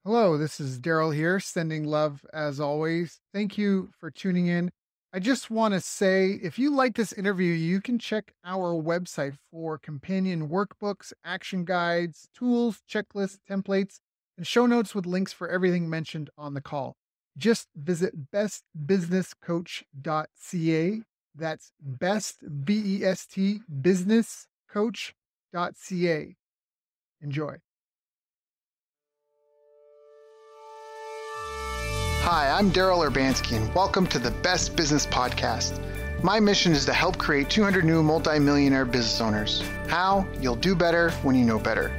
Hello, this is Daryl here, sending love as always. Thank you for tuning in. I just want to say if you like this interview, you can check our website for companion workbooks, action guides, tools, checklists, templates, and show notes with links for everything mentioned on the call. Just visit bestbusinesscoach.ca. That's best, B-E-S-T, businesscoach.ca. Enjoy. Hi, I'm Daryl Urbanski, and welcome to the Best Business Podcast. My mission is to help create 200 new multi-millionaire business owners. How? You'll do better when you know better.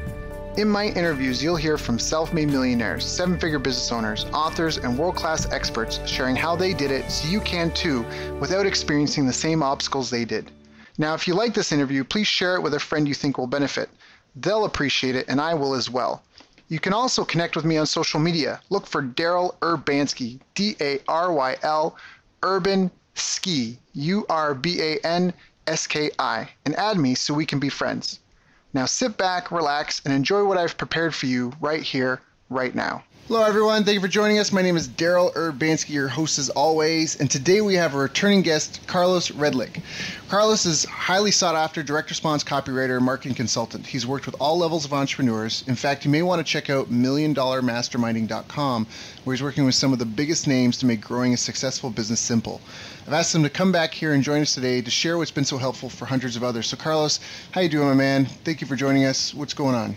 In my interviews, you'll hear from self-made millionaires, seven-figure business owners, authors, and world-class experts sharing how they did it so you can too without experiencing the same obstacles they did. Now, if you like this interview, please share it with a friend you think will benefit. They'll appreciate it, and I will as well. You can also connect with me on social media. Look for Daryl Urbanski, D-A-R-Y-L, Urban Ski, U-R-B-A-N-S-K-I, and add me so we can be friends. Now sit back, relax, and enjoy what I've prepared for you right here, right now. Hello, everyone. Thank you for joining us. My name is Daryl Urbanski, your host as always, and today we have a returning guest, Carlos Redlich. Carlos is highly sought-after direct response copywriter and marketing consultant. He's worked with all levels of entrepreneurs. In fact, you may want to check out milliondollarmasterminding.com, where he's working with some of the biggest names to make growing a successful business simple. I've asked him to come back here and join us today to share what's been so helpful for hundreds of others. So, Carlos, how you doing, my man? Thank you for joining us. What's going on?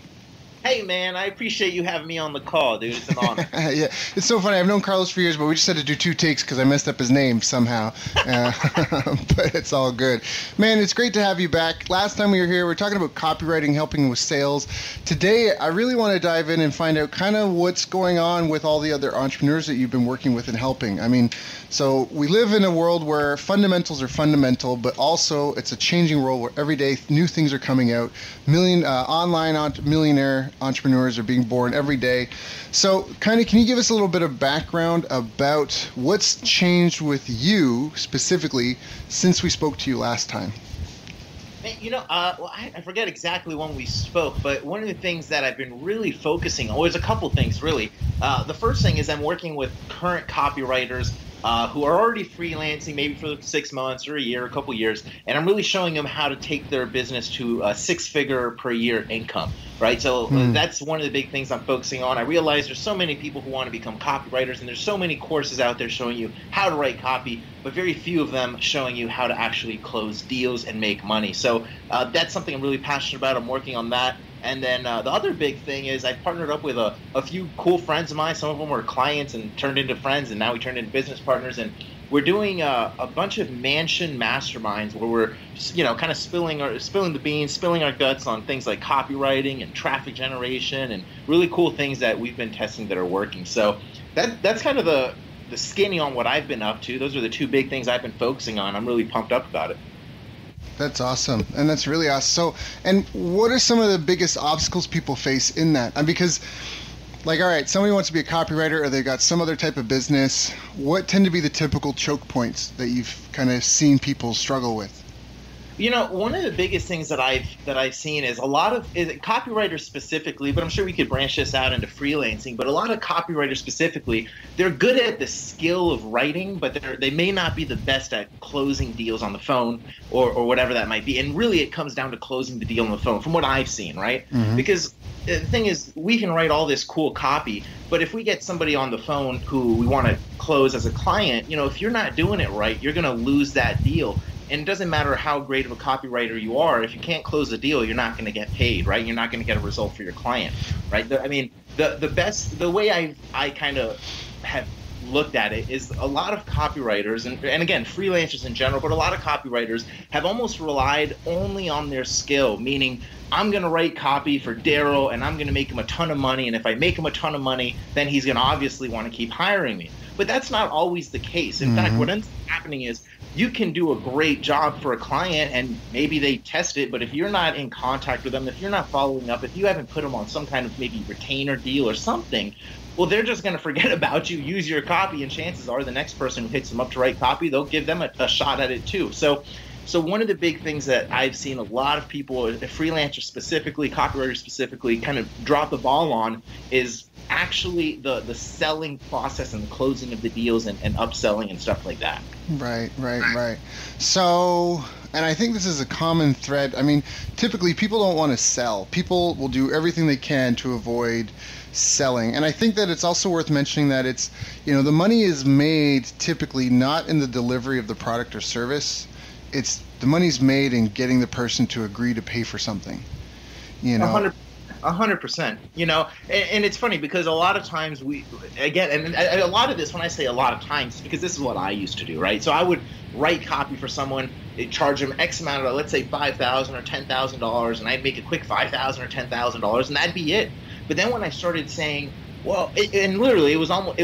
Hey, man, I appreciate you having me on the call, dude. It's an honor. Yeah, it's so funny. I've known Carlos for years, but we just had to do two takes because I messed up his name somehow. But it's all good. Man, it's great to have you back. Last time we were here, we were talking about copywriting, helping with sales. Today, I really want to dive in and find out kind of what's going on with all the other entrepreneurs that you've been working with and helping. I mean, so we live in a world where fundamentals are fundamental, but also it's a changing world where every day new things are coming out. Millionaire entrepreneurs are being born every day. So can you give us a little bit of background about what's changed with you specifically since we spoke to you last time? I forget exactly when we spoke, but one of the things that I've been really focusing on, there's a couple things really. The first thing is I'm working with current copywriters who are already freelancing maybe for 6 months or a year, a couple years, and I'm really showing them how to take their business to a six-figure per year income, right? So that's one of the big things I'm focusing on. I realize there's so many people who want to become copywriters, and there's so many courses out there showing you how to write copy, but very few of them showing you how to actually close deals and make money. So that's something I'm really passionate about. I'm working on that. And then the other big thing is I partnered up with a few cool friends of mine. Some of them were clients and turned into friends, and now we turned into business partners. And we're doing a bunch of mansion masterminds where we're, kind of spilling the beans, spilling our guts on things like copywriting and traffic generation and really cool things that we've been testing that are working. So that's kind of the skinny on what I've been up to. Those are the two big things I've been focusing on. I'm really pumped up about it. That's awesome. And that's really awesome. So, and what are some of the biggest obstacles people face in that? Because, all right, somebody wants to be a copywriter or they've got some other type of business. What tend to be the typical choke points that you've kind of seen people struggle with? One of the biggest things that I've seen is copywriters specifically, but I'm sure we could branch this out into freelancing, but a lot of copywriters specifically, they're good at the skill of writing, but they may not be the best at closing deals on the phone or whatever that might be. And really it comes down to closing the deal on the phone from what I've seen, right? Mm-hmm. Because the thing is, we can write all this cool copy, but if we get somebody on the phone who we want to close as a client, if you're not doing it right, you're going to lose that deal. And it doesn't matter how great of a copywriter you are. If you can't close a deal, you're not going to get paid, right? You're not going to get a result for your client, right? The way I kind of have looked at it is a lot of copywriters, and again, freelancers in general, but a lot of copywriters have almost relied only on their skill, meaning I'm going to write copy for Daryl and I'm going to make him a ton of money. And if I make him a ton of money, then he's going to obviously want to keep hiring me. But that's not always the case. In fact, what ends up happening is you can do a great job for a client and maybe they test it, but if you're not in contact with them, if you're not following up, if you haven't put them on some kind of maybe retainer deal or something, well, they're just going to forget about you, use your copy, and chances are the next person who hits them up to write copy, they'll give them a shot at it too. So So one of the big things that I've seen a lot of people, freelancers specifically, copywriters specifically, kind of drop the ball on is actually the selling process and the closing of the deals and upselling and stuff like that. Right. So, and I think this is a common thread. I mean, typically people don't want to sell. People will do everything they can to avoid selling. And I think that it's also worth mentioning that it's, the money is made typically not in the delivery of the product or service. It's the money's made in getting the person to agree to pay for something. 100%. And it's funny because a lot of times and a lot of this, when I say a lot of times, because this is what I used to do, right? So I would write copy for someone, charge them X amount of, let's say $5,000 or $10,000, and I'd make a quick $5,000 or $10,000, and that'd be it. But then when I started saying, it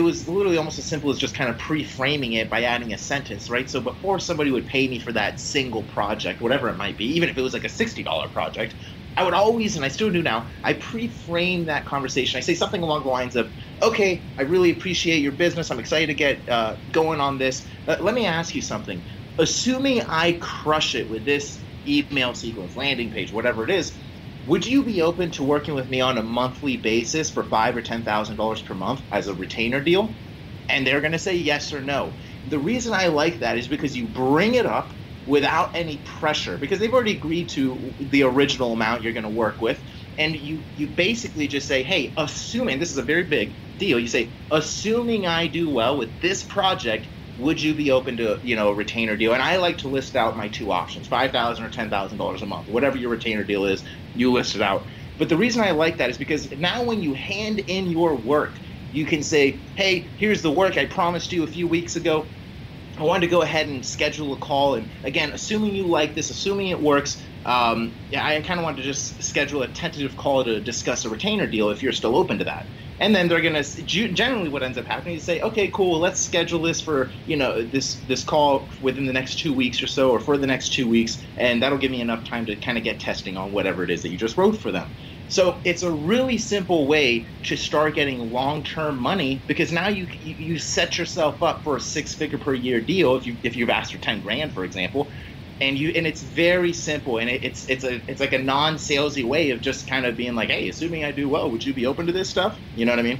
was literally almost as simple as just kind of pre-framing it by adding a sentence, right? So before somebody would pay me for that single project, whatever it might be, even if it was like a $60 project, I would always, and I still do now, I pre-frame that conversation. I say something along the lines of, okay, I really appreciate your business. I'm excited to get going on this. Let me ask you something. Assuming I crush it with this email sequence, landing page, whatever it is, would you be open to working with me on a monthly basis for $5,000 or $10,000 per month as a retainer deal? And they're going to say yes or no. The reason I like that is because you bring it up without any pressure, because they've already agreed to the original amount you're going to work with. And you basically just say, hey, assuming, this is a very big deal, you say, assuming I do well with this project, would you be open to, a retainer deal? And I like to list out my two options, $5,000 or $10,000 a month, whatever your retainer deal is, you list it out. But the reason I like that is because now when you hand in your work, you can say, hey, here's the work I promised you a few weeks ago. I wanted to go ahead and schedule a call. And again, assuming you like this, assuming it works, I kind of wanted to just schedule a tentative call to discuss a retainer deal if you're still open to that. And then they're going to, generally what ends up happening is say, okay, cool, let's schedule this for, this call within the next 2 weeks or so, or for the next 2 weeks. And that'll give me enough time to kind of get testing on whatever it is that you just wrote for them. So it's a really simple way to start getting long-term money, because now you set yourself up for a 6-figure per year deal if you've asked for 10 grand, for example. And it's very simple, and it's like a non-salesy way of just kind of being like, hey, assuming I do well, would you be open to this stuff? You know what I mean?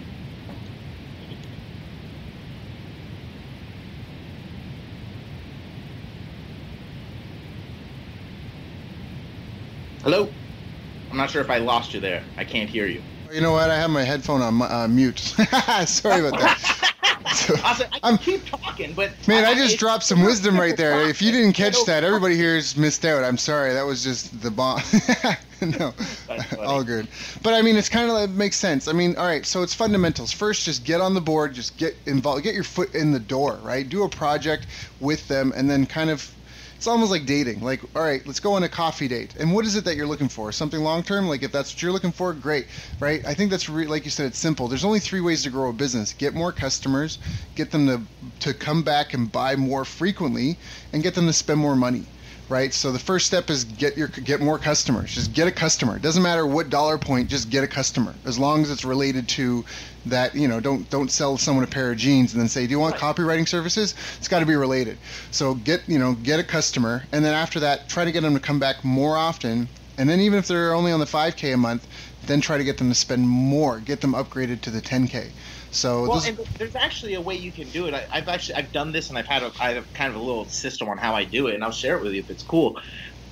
Hello? I'm not sure if I lost you there. I can't hear you. You know what? I have my headphone on mute. Sorry about that. So, I keep talking, but man, I just dropped some wisdom right there. If you didn't catch that, everybody here's missed out. I'm sorry. That was just the bomb. No, all good. But I mean, it's kind of like, it makes sense. I mean, all right. So it's fundamentals. First, just get on the board. Just get involved. Get your foot in the door. Right. Do a project with them, and then kind of. It's almost like dating. Like, all right, let's go on a coffee date. And what is it that you're looking for? Something long-term? Like, if that's what you're looking for, great, right? I think that's, like you said, it's simple. There's only 3 ways to grow a business. Get more customers, get them to come back and buy more frequently, and get them to spend more money, right? So the first step is get more customers. Just get a customer. It doesn't matter what dollar point, just get a customer. As long as it's related to that, don't sell someone a pair of jeans and then say, do you want copywriting services? It's got to be related. So get a customer, and then after that, try to get them to come back more often. And then even if they're only on the 5K a month, then try to get them to spend more, get them upgraded to the 10K. So and there's actually a way you can do it. I've done this, and I have kind of a little system on how I do it, and I'll share it with you if it's cool.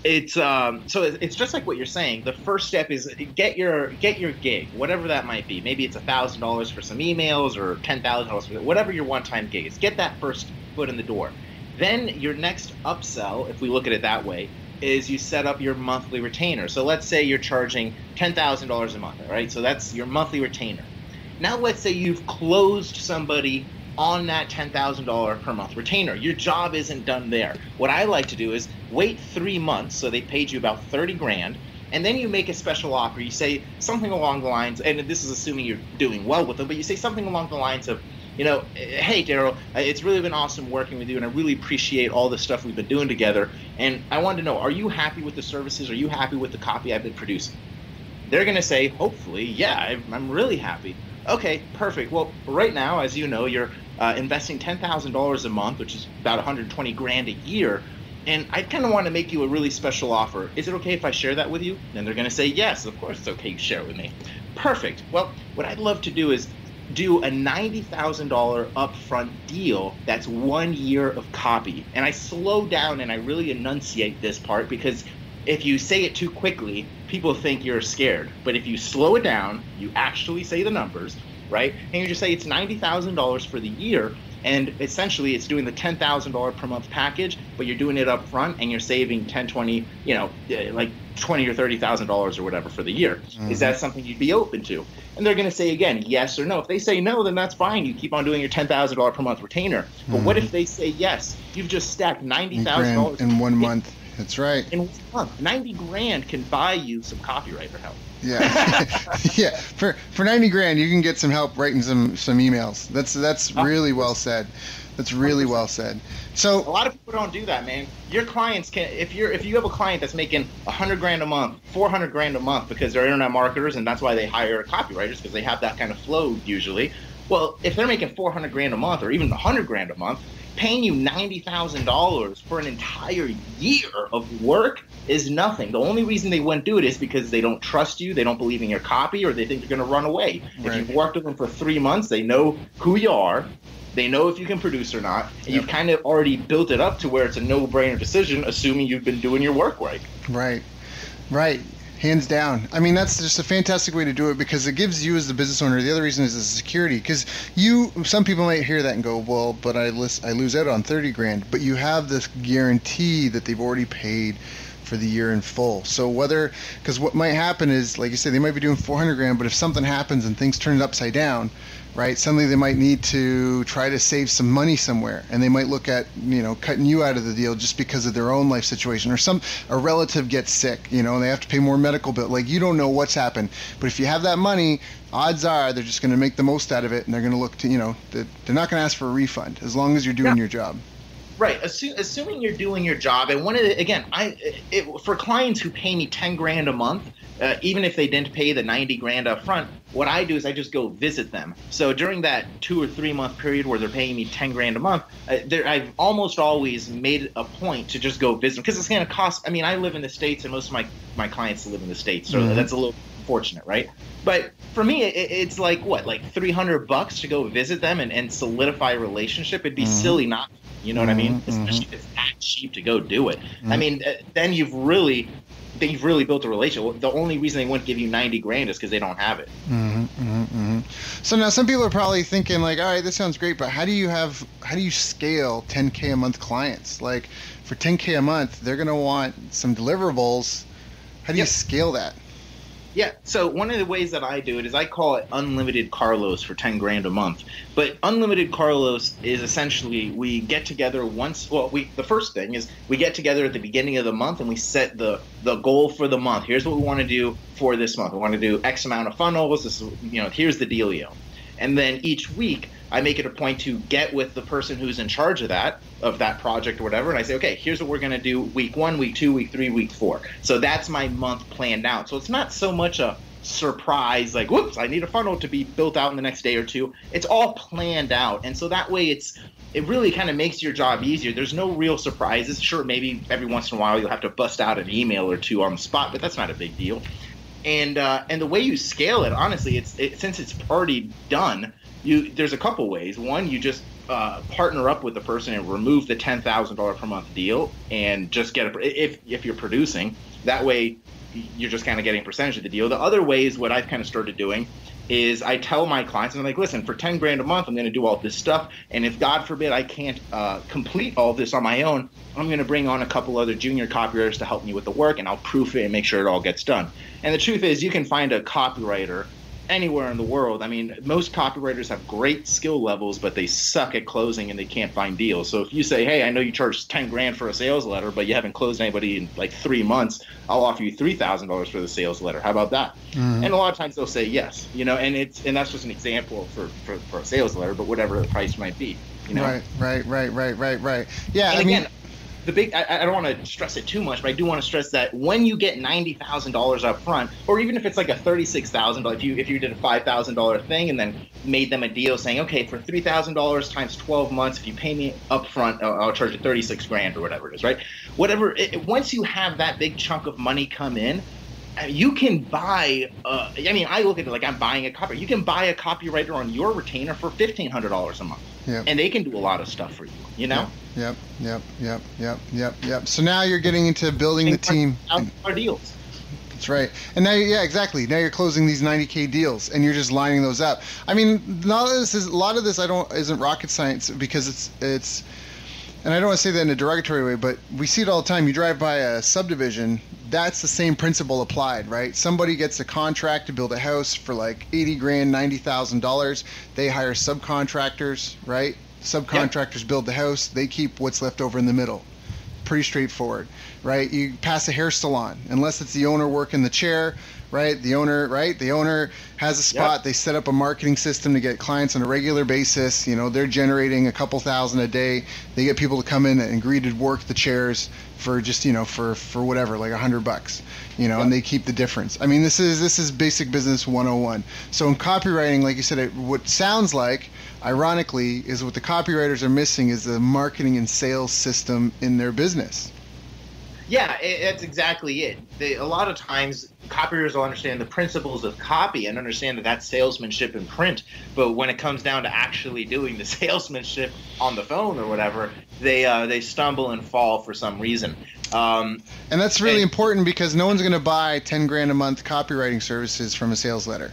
It's so it's just like what you're saying. The first step is get your gig, whatever that might be. Maybe it's $1,000 for some emails, or $10,000 for whatever your one-time gig is. Get that first foot in the door. Then your next upsell, if we look at it that way, is you set up your monthly retainer. So let's say you're charging $10,000 a month, right? So that's your monthly retainer. Now let's say you've closed somebody on that $10,000 per month retainer. Your job isn't done there. What I like to do is wait 3 months, so they paid you about 30 grand, and then you make a special offer. You say something along the lines, and this is assuming you're doing well with them, but you say something along the lines of, hey, Daryl, it's really been awesome working with you, and I really appreciate all the stuff we've been doing together. And I wanted to know, are you happy with the services? Are you happy with the copy I've been producing? They're going to say, hopefully, yeah, I'm really happy. Okay, perfect. Well, right now, as you know, you're investing $10,000 a month, which is about 120 grand a year. and I kind of want to make you a really special offer. Is it okay if I share that with you? And they're going to say, yes, of course it's okay, you share it with me. Perfect. Well, what I'd love to do is do a $90,000 upfront deal that's 1 year of copy. And I slow down and I really enunciate this part, because if you say it too quickly, people think you're scared. But if you slow it down, you actually say the numbers, right? And you just say it's $90,000 for the year. And essentially, it's doing the $10,000 per month package, but you're doing it up front and you're saving 10, 20, like $20,000 or $30,000 or whatever for the year. Mm-hmm. Is that something you'd be open to? And they're going to say, again, yes or no. If they say no, then that's fine. You keep on doing your $10,000 per month retainer. But what if they say yes? You've just stacked $90,000 in 1 month. That's right. In 1 month, $90,000 can buy you some copywriter help. Yeah, yeah. For $90,000, you can get some help writing some emails. That's really well said. That's really 100%. Well said. So a lot of people don't do that, man. Your clients can, if you have a client that's making $100,000 a month, $400,000 a month, because they're internet marketers, and that's why they hire copywriters, because they have that kind of flow usually. Well, if they're making $400,000 a month, or even $100,000 a month, paying you $90,000 for an entire year of work is nothing. The only reason they wouldn't do it is because they don't trust you, they don't believe in your copy, or they think you're going to run away. Right. If you've worked with them for 3 months, they know who you are, they know if you can produce or not, and you've kind of already built it up to where it's a no-brainer decision, assuming you've been doing your work right. Right. Hands down. I mean, that's just a fantastic way to do it, because it gives you as the business owner, the other reason is the security, because some people might hear that and go, well, but I lose out on $30,000, but you have this guarantee that they've already paid for the year in full. So because what might happen is, like you said, they might be doing $400,000, but if something happens and things turn upside down, right, suddenly they might need to try to save some money somewhere, and they might look at, cutting you out of the deal just because of their own life situation, or a relative gets sick, and they have to pay more medical bill. Like, you don't know what's happened, but if you have that money, odds are they're just going to make the most out of it, and they're going to look to, they're not going to ask for a refund as long as you're doing your job. Right. Assuming you're doing your job, and for clients who pay me $10,000 a month, even if they didn't pay the $90,000 up front, what I do is I just go visit them. So during that 2 or 3 month period where they're paying me $10,000 a month, I've almost always made a point to just go visit them, because it's going to cost. I mean, I live in the States, and most of my clients live in the States, so that's a little fortunate, right? But for me, it's like $300 to go visit them and solidify a relationship. It'd be silly not. You know what I mean? Especially if it's that cheap to go do it. I mean, then you've really built a relationship. The only reason they wouldn't give you $90,000 is because they don't have it. So now some people are probably thinking, like, all right, this sounds great, but how do you scale $10,000 a month clients? Like, for $10,000 a month, they're going to want some deliverables. How do you scale that? Yeah, so one of the ways that I do it is I call it unlimited Carlos for $10,000 a month. But unlimited Carlos is essentially we get together the first thing is we get together at the beginning of the month and we set the goal for the month. Here's what we want to do for this month. We want to do X amount of funnels. This is, here's the dealio. And then each week I make it a point to get with the person who's in charge of that project or whatever. And I say, okay, here's what we're going to do week 1, week 2, week 3, week 4. So that's my month planned out. So it's not so much a surprise, like, whoops, I need a funnel to be built out in the next day or two. It's all planned out. And so that way it really kind of makes your job easier. There's no real surprises. Sure, maybe every once in a while you'll have to bust out an email or two on the spot, but that's not a big deal. And the way you scale it, honestly, since it's already done, there's a couple ways. One, you just partner up with the person and remove the $10,000 per month deal and just get if you're producing. That way, you're just kind of getting a percentage of the deal. The other way is what I've kind of started doing is I tell my clients, I'm like, listen, for $10,000 a month, I'm going to do all this stuff. And if God forbid I can't complete all this on my own, I'm going to bring on a couple other junior copywriters to help me with the work, and I'll proof it and make sure it all gets done. And the truth is, you can find a copywriter anywhere in the world. I mean, most copywriters have great skill levels, but they suck at closing and they can't find deals. So if you say, hey, I know you charge $10,000 for a sales letter, but you haven't closed anybody in like 3 months, I'll offer you $3,000 for the sales letter. How about that? And a lot of times they'll say yes, and that's just an example for a sales letter, but whatever the price might be, Right. Yeah. And I don't want to stress it too much, but I do want to stress that when you get $90,000 up front, or even if it's like a $36,000, if you did a $5,000 thing and then made them a deal saying, okay, for $3,000 times 12 months, if you pay me up front, I'll charge you 36 grand or whatever it is, right? Once you have that big chunk of money come in, you can buy, I look at it like I'm buying a copywriter. You can buy a copywriter on your retainer for $1,500 a month. Yep. And they can do a lot of stuff for you, you know? Yep. So now you're getting into building the team. Our deals. That's right. And now, exactly. Now you're closing these 90K deals and you're just lining those up. I mean, a lot of this isn't rocket science, because it's, and I don't want to say that in a derogatory way, but we see it all the time. You drive by a subdivision, that's the same principle applied, right? Somebody gets a contract to build a house for like 80 grand, $90,000. They hire subcontractors, right? Subcontractors build the house. They keep what's left over in the middle. Pretty straightforward, right? You pass a hair salon, unless it's the owner working the chair, right? The owner has a spot. Yep. They set up a marketing system to get clients on a regular basis. They're generating a couple thousand a day. They get people to come in and agree to work the chairs for just, for whatever, like $100, yep. And they keep the difference. I mean, this is basic business 101. So in copywriting, like you said, what sounds like, ironically, is what the copywriters are missing is the marketing and sales system in their business. Yeah, that's exactly it. A lot of times, copywriters will understand the principles of copy and understand that that's salesmanship in print. But when it comes down to actually doing the salesmanship on the phone or whatever, they stumble and fall for some reason. And that's really important, because no one's going to buy 10 grand a month copywriting services from a sales letter.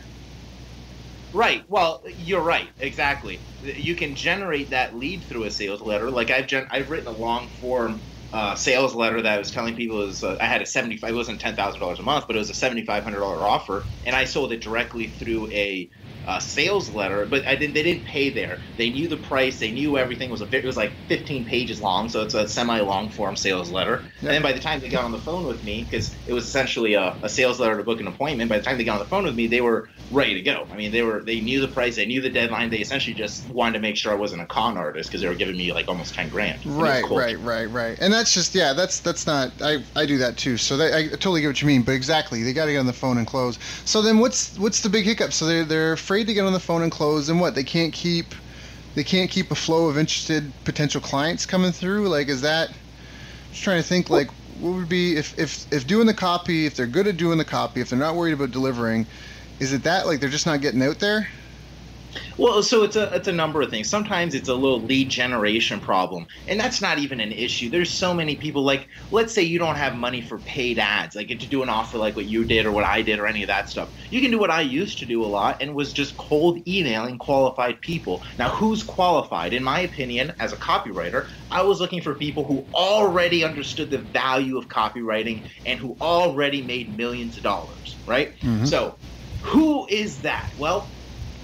Right. Well, you're right. Exactly. You can generate that lead through a sales letter. Like I've written a long form sales letter that I was telling people I had it wasn't $10,000 a month, but it was a $7,500 offer, and I sold it directly through a sales letter. But they didn't pay there. They knew the price. They knew everything. It was like 15 pages long, so it's a semi-long form sales letter. Yep. And then by the time they got on the phone with me, because it was essentially a sales letter to book an appointment, by the time they got on the phone with me, they were ready to go. I mean, they knew the price. They knew the deadline. They essentially just wanted to make sure I wasn't a con artist, because they were giving me like almost 10 grand. Right. And that's just, that's not, I do that too. So I totally get what you mean, but exactly, they got to get on the phone and close. So then what's the big hiccup? So they're afraid to get on the phone and close, and what, they can't keep a flow of interested potential clients coming through? Like, is that, just trying to think, like, what would be if doing the copy, if they're good at doing the copy, if they're not worried about delivering, is it that, like, they're just not getting out there? Well, so it's a number of things. Sometimes it's a little lead generation problem, and that's not even an issue. There's so many people, like, let's say you don't have money for paid ads, like to do an offer like what you did or what I did or any of that stuff. You can do what I used to do a lot, and was just cold emailing qualified people. Now, who's qualified? In my opinion, as a copywriter, I was looking for people who already understood the value of copywriting and who already made millions of dollars, right? Mm-hmm. So who is that? Well,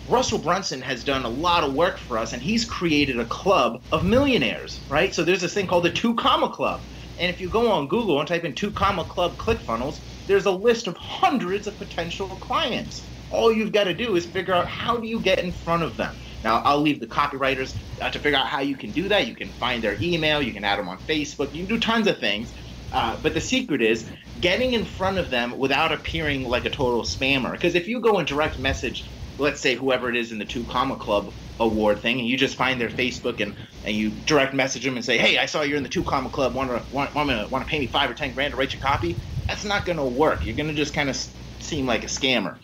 Russell Brunson has done a lot of work for us, and he's created a club of millionaires, right? So there's this thing called the 2 Comma Club. And if you go on Google and type in 2 Comma Club ClickFunnels, there's a list of hundreds of potential clients. All you've got to do is figure out, how do you get in front of them? Now, I'll leave the copywriters to figure out how you can do that. You can find their email. You can add them on Facebook. You can do tons of things. But the secret is getting in front of them without appearing like a total spammer. Because if you go and direct message, let's say whoever it is in the 2 Comma Club award thing, and you just find their Facebook and you direct message them and say, hey, I saw you're in the 2 Comma Club, want to pay me 5 or 10 grand to write your copy? That's not going to work. You're going to just kind of seem like a scammer.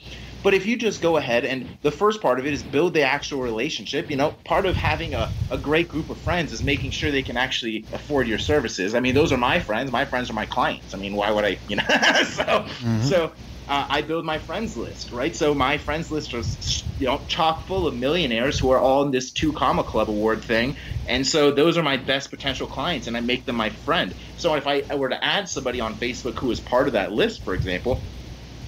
But if you just go ahead, and the first part of it is build the actual relationship. Part of having a great group of friends is making sure they can actually afford your services. I mean, those are my friends. My friends are my clients. I mean, why would I, So I build my friends list, right? So my friends list is, chock full of millionaires who are all in this 2 Comma Club award thing. And so those are my best potential clients, and I make them my friend. So if I were to add somebody on Facebook who is part of that list, for example,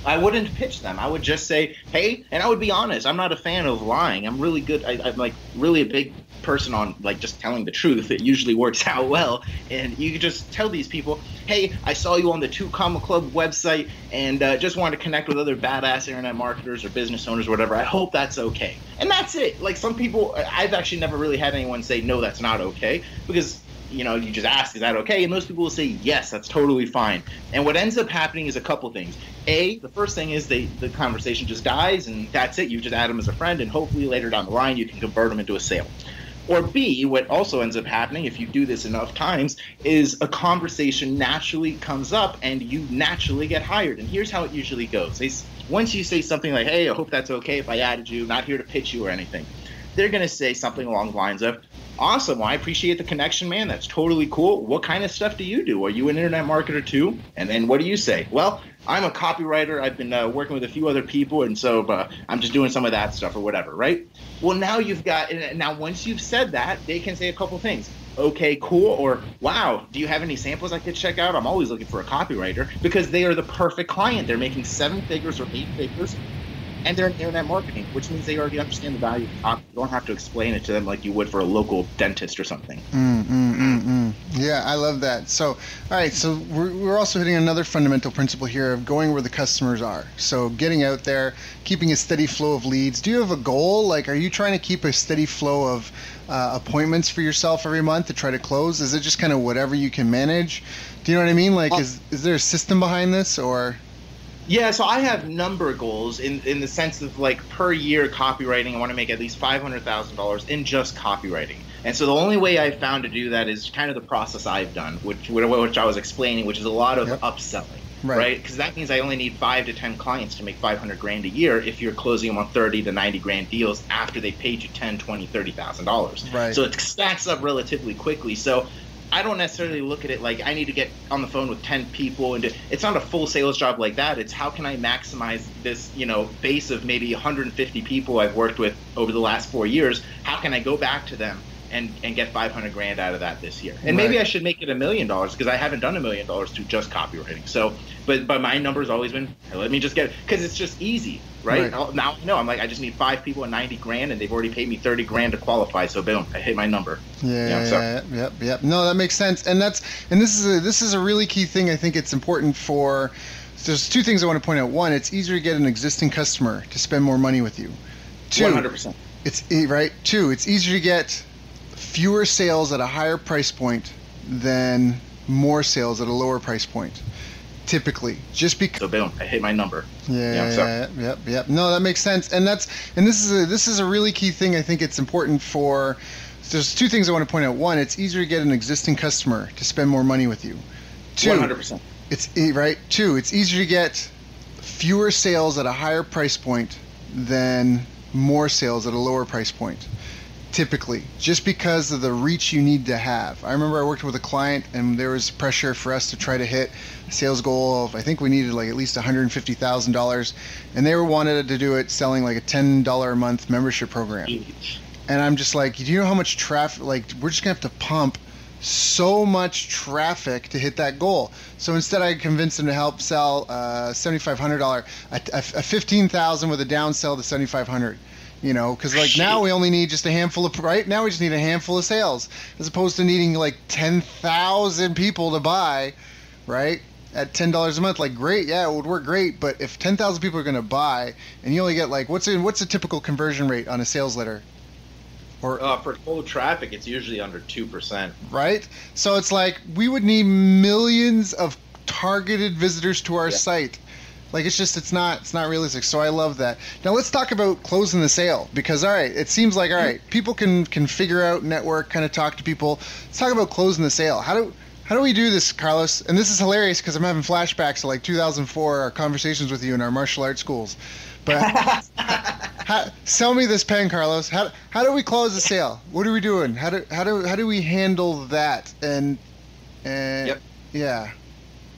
I wouldn't pitch them. I would just say, hey, and I would be honest. I'm not a fan of lying. I'm really good. I'm like really a big person on like just telling the truth. It usually works out well. And you could just tell these people, hey, I saw you on the 2 Comma Club website and just wanted to connect with other badass internet marketers or business owners or whatever. I hope that's okay. And that's it. Like some people, I've actually never really had anyone say, no, that's not okay, because you just ask, is that okay? And most people will say, yes, that's totally fine. And what ends up happening is a couple things. The first thing is the conversation just dies, and that's it. You just add them as a friend, and hopefully later down the line you can convert them into a sale. Or B, what also ends up happening if you do this enough times is a conversation naturally comes up and you naturally get hired. And here's how it usually goes. Once you say something like, hey, I hope that's okay if I added you, not here to pitch you or anything, they're going to say something along the lines of, awesome, well, I appreciate the connection, man. That's totally cool. What kind of stuff do you do? Are you an internet marketer too? And then what do you say? Well, I'm a copywriter. I've been working with a few other people, and so I'm just doing some of that stuff or whatever, right? Well, now once you've said that, they can say a couple things. Okay, cool, or wow, do you have any samples I could check out? I'm always looking for a copywriter, because they are the perfect client. They're making 7 figures or 8 figures. And they're in internet marketing, which means they already understand the value of copy. You don't have to explain it to them like you would for a local dentist or something. Yeah, I love that. So, all right, so we're also hitting another fundamental principle here of going where the customers are. So getting out there, keeping a steady flow of leads. Do you have a goal? Like, are you trying to keep a steady flow of appointments for yourself every month to try to close? Is it just kind of whatever you can manage? Do you know what I mean? Like, is there a system behind this, or... Yeah, so I have number goals in the sense of, like, per year copywriting, I want to make at least $500,000 in just copywriting. And so the only way I've found to do that is kind of the process I've done, which I was explaining, which is a lot of upselling, right? Because that means I only need 5 to 10 clients to make 500 grand a year if you're closing them on 30 to 90 grand deals after they paid you 10, 20, $30,000. Right. So it stacks up relatively quickly. So I don't necessarily look at it like I need to get on the phone with 10 people, and it's not a full sales job like that. It's how can I maximize this, base of maybe 150 people I've worked with over the last 4 years. How can I go back to them and get 500 grand out of that this year? And maybe I should make it $1 million, because I haven't done $1 million through just copywriting. So, but my number's always been, let me just get it, because it's just easy, right? Now I know, I'm like, I just need 5 people and 90 grand, and they've already paid me 30 grand to qualify. So boom, I hit my number. Yep. No, that makes sense. And this is a really key thing. I think it's important for. There's 2 things I want to point out. 1, it's easier to get an existing customer to spend more money with you. 2, 100%. It's right. 2, it's easier to get fewer sales at a higher price point than more sales at a lower price point. Typically, just because. So boom, I hit my number. Yep. No, that makes sense. And this is a really key thing. I think it's important for. There's 2 things I want to point out. 1, it's easier to get an existing customer to spend more money with you. 2, 100%. It's right. 2, it's easier to get fewer sales at a higher price point than more sales at a lower price point. Typically, just because of the reach you need to have. I remember I worked with a client, and there was pressure for us to try to hit a sales goal of, I think we needed like at least $150,000, and they wanted to do it selling like a $10 a month membership program. And I'm just like, do you know how much traffic, like, we're just gonna have to pump so much traffic to hit that goal. So instead I convinced them to help sell $7,500, a $15,000 with a down sell to $7,500. Because like now we only need just a handful of, right? Now we just need a handful of sales, as opposed to needing like 10,000 people to buy, right? At $10 a month, like great, yeah, it would work great. But if 10,000 people are going to buy, and you only get like, what's a typical conversion rate on a sales letter? Or for cold traffic, it's usually under 2%. Right? So it's like we would need millions of targeted visitors to our site. Like it's not realistic. So I love that. Now let's talk about closing the sale, because all right, it seems like all right, people can figure out, network, kind of talk to people. Let's talk about closing the sale. How do we do this, Carlos? And this is hilarious because I'm having flashbacks to like 2004, our conversations with you in our martial arts schools. But sell me this pen, Carlos. How do we close the sale? What are we doing? How do we handle that? And yeah.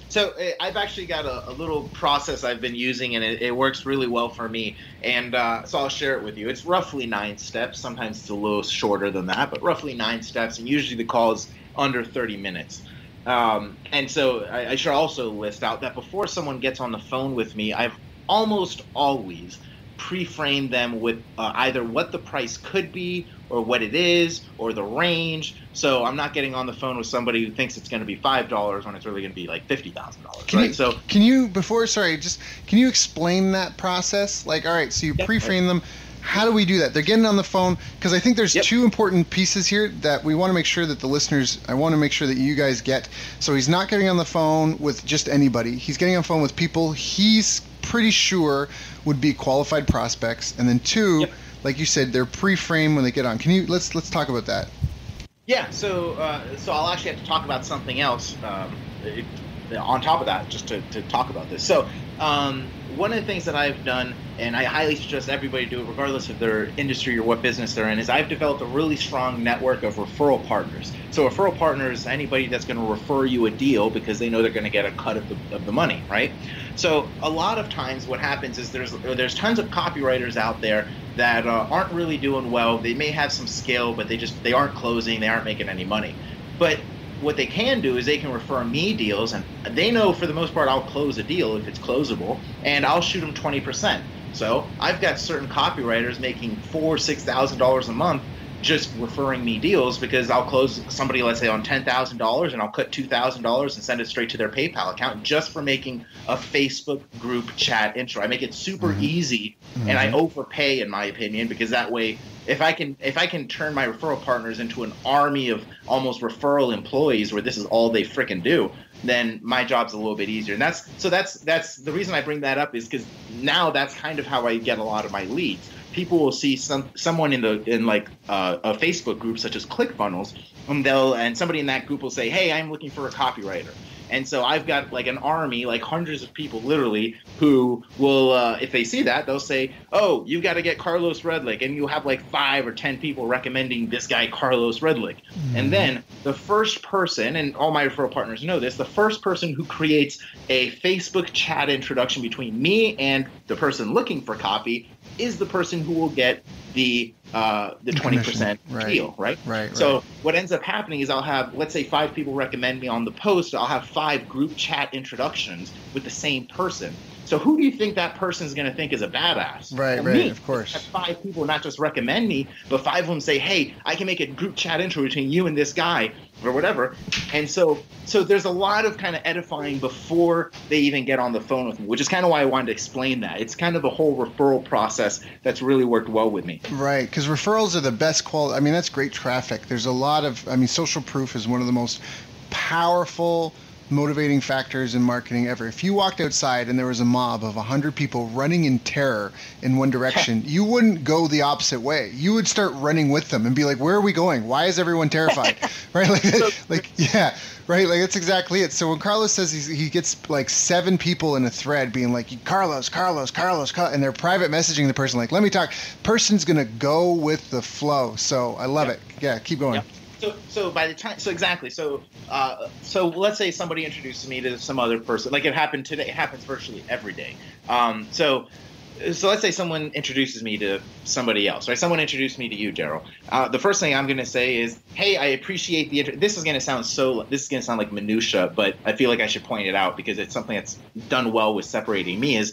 So I've actually got a little process I've been using, and it works really well for me. And so I'll share it with you. It's roughly 9 steps. Sometimes it's a little shorter than that, but roughly 9 steps. And usually the call is under 30 minutes. And so I should also list out that before someone gets on the phone with me, I've almost always pre-frame them with either what the price could be or what it is or the range. So I'm not getting on the phone with somebody who thinks it's going to be $5 when it's really going to be like $50,000, right? Can you explain that process? Like, all right, so you pre-frame them. How do we do that? They're getting on the phone, because I think there's Yep. two important pieces here that we want to make sure that the listeners, I want to make sure that you guys get. So he's not getting on the phone with just anybody. He's getting on the phone with people he's pretty sure would be qualified prospects. And then two, Yep. like you said, they're pre-framed when they get on. Can you let's talk about that? Yeah, so I'll actually have to talk about something else on top of that, just to talk about this. So one of the things that I've done, and I highly suggest everybody do it regardless of their industry or what business they're in, is I've developed a really strong network of referral partners. So referral partners, anybody that's going to refer you a deal because they know they're going to get a cut of the money, right? So a lot of times what happens is there's tons of copywriters out there that aren't really doing well. They may have some skill, but they aren't closing, they aren't making any money. But what they can do is they can refer me deals, and they know for the most part I'll close a deal if it's closable, and I'll shoot them 20%. So I've got certain copywriters making $4,000-$6,000 a month just referring me deals, because I'll close somebody, let's say, on $10,000, and I'll cut $2,000 and send it straight to their PayPal account just for making a Facebook group chat intro. I make it super easy, and I overpay, in my opinion, because that way, if I can turn my referral partners into an army of almost referral employees where this is all they frickin' do, then my job's a little bit easier. And that's the reason I bring that up, is because now that's kind of how I get a lot of my leads. People will see someone in a Facebook group such as ClickFunnels, and somebody in that group will say, "Hey, I'm looking for a copywriter." And so I've got like an army, like hundreds of people literally, who will, if they see that, they'll say, "Oh, you got to get Carlos Redlich," and you'll have like 5 or 10 people recommending this guy Carlos Redlich. And then the first person, and all my referral partners know this, the first person who creates a Facebook chat introduction between me and the person looking for copy is the person who will get the 20% deal, right? Right. So what ends up happening is I'll have, let's say, 5 people recommend me on the post. I'll have 5 group chat introductions with the same person. So who do you think that person is going to think is a badass? Right, Well, me. of course. Have 5 people not just recommend me, but 5 of them say, "Hey, I can make a group chat intro between you and this guy," or whatever. And so there's a lot of kind of edifying before they even get on the phone with me, which is kind of why I wanted to explain that. It's kind of a whole referral process that's really worked well with me. Right, because referrals are the best quality. I mean, that's great traffic. There's a lot of, social proof is one of the most powerful motivating factors in marketing ever. If you walked outside and there was a mob of 100 people running in terror in one direction, you wouldn't go the opposite way. You would start running with them and be like, "Where are we going? Why is everyone terrified?" Right? Yeah, right? Like, that's exactly it. So when Carlos says he gets like 7 people in a thread being like, Carlos, and they're private messaging the person like, "Let me talk." Person's going to go with the flow. So I love it. Yeah, keep going. Yep. So by the time, exactly. So let's say somebody introduces me to some other person, like it happened today. It happens virtually every day. So let's say someone introduces me to somebody else, right? Someone introduced me to you, Daryl. The first thing I'm going to say is, "Hey, I appreciate the this is going to sound like minutia, but I feel like I should point it out because it's something that's done well with separating me is,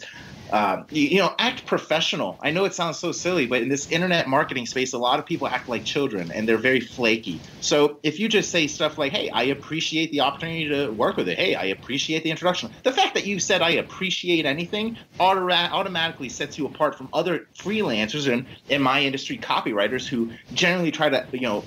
act professional. I know it sounds so silly, but in this internet marketing space, a lot of people act like children and they're very flaky. So if you just say stuff like, "Hey, I appreciate the opportunity to work with it. Hey, I appreciate the introduction." The fact that you said "I appreciate anything" automatically sets you apart from other freelancers and in my industry, copywriters, who generally try to,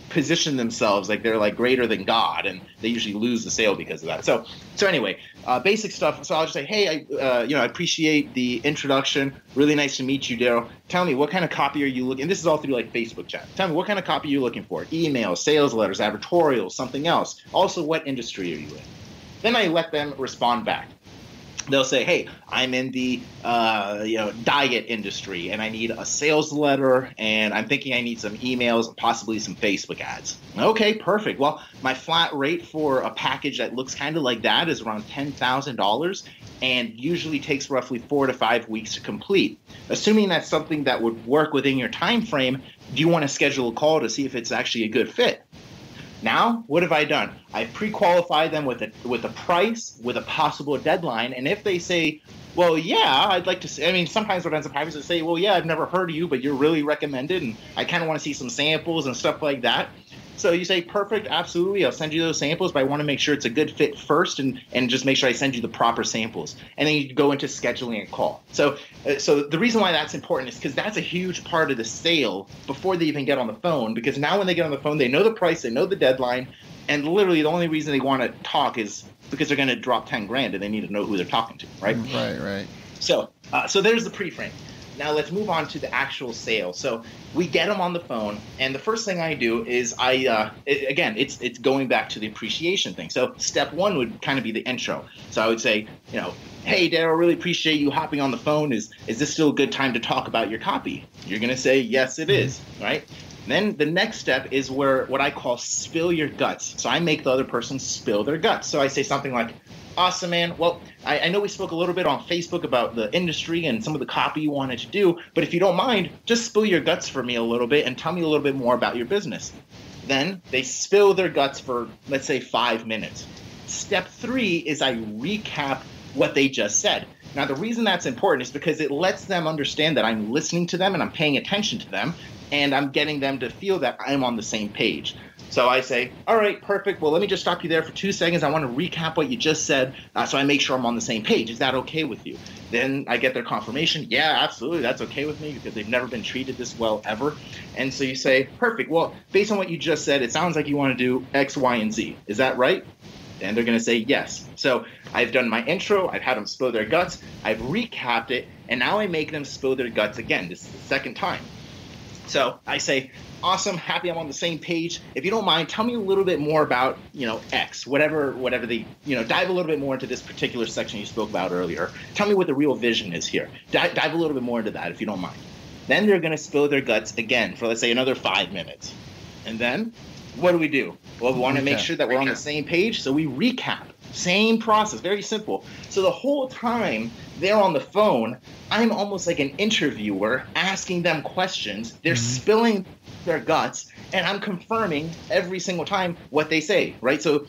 position themselves like they're like greater than God, and they usually lose the sale because of that. So anyway, basic stuff. So I'll just say, "Hey, I appreciate the introduction. Really nice to meet you, Daryl. Tell me, what kind of copy are you looking?" And this is all through like Facebook chat. "Tell me, what kind of copy are you looking for? Email, sales letters, advertorials, something else. Also, what industry are you in?" Then I let them respond back. They'll say, "Hey, I'm in the diet industry, and I need a sales letter, and I'm thinking I need some emails and possibly some Facebook ads." Okay, perfect. Well, my flat rate for a package that looks kind of like that is around $10,000, and usually takes roughly 4 to 5 weeks to complete. Assuming that's something that would work within your time frame, do you want to schedule a call to see if it's actually a good fit? Now, what have I done? I pre-qualified them with a price, with a possible deadline, and if they say, "Well, yeah, I'd like to see," sometimes what ends up happening is they say, "Well, yeah, I've never heard of you, but you're really recommended, and I kind of want to see some samples and stuff like that." So you say, perfect, absolutely, I'll send you those samples, but I want to make sure it's a good fit first and just make sure I send you the proper samples. And then you go into scheduling a call. So the reason why that's important is because that's a huge part of the sale before they even get on the phone, because now when they get on the phone, they know the price, they know the deadline, and literally the only reason they want to talk is because they're going to drop 10 grand and they need to know who they're talking to, right? Right. So there's the pre-frame. Now let's move on to the actual sale. So we get them on the phone, and the first thing I do is it's going back to the appreciation thing. So step one would kind of be the intro. So I would say, hey, Daryl, really appreciate you hopping on the phone. Is this still a good time to talk about your copy? You're going to say, yes, it is, right? Then the next step is what I call spill your guts. So I make the other person spill their guts. So I say something like, awesome, man. Well, I know we spoke a little bit on Facebook about the industry and some of the copy you wanted to do, but if you don't mind, just spill your guts for me a little bit and tell me a little bit more about your business. Then they spill their guts for, let's say, 5 minutes. Step 3 is I recap what they just said. Now, the reason that's important is because it lets them understand that I'm listening to them and I'm paying attention to them, and I'm getting them to feel that I'm on the same page. So I say, all right, perfect. Well, let me just stop you there for 2 seconds. I want to recap what you just said so I make sure I'm on the same page. Is that okay with you? Then I get their confirmation. Yeah, absolutely. That's okay with me because they've never been treated this well ever. And so you say, perfect. Well, based on what you just said, it sounds like you want to do X, Y, and Z. Is that right? And they're going to say yes. So I've done my intro. I've had them spill their guts. I've recapped it. And now I make them spill their guts again. This is the second time. So I say, awesome, happy I'm on the same page. If you don't mind, tell me a little bit more about, X, whatever they, dive a little bit more into this particular section you spoke about earlier. Tell me what the real vision is here. Dive a little bit more into that if you don't mind. Then they're going to spill their guts again for, let's say, another 5 minutes. And then what do? Well, we want to make sure that we're on the same page, so we recap. Same process, very simple. So the whole time they're on the phone, I'm almost like an interviewer asking them questions. They're spilling their guts, and I'm confirming every single time what they say, right? So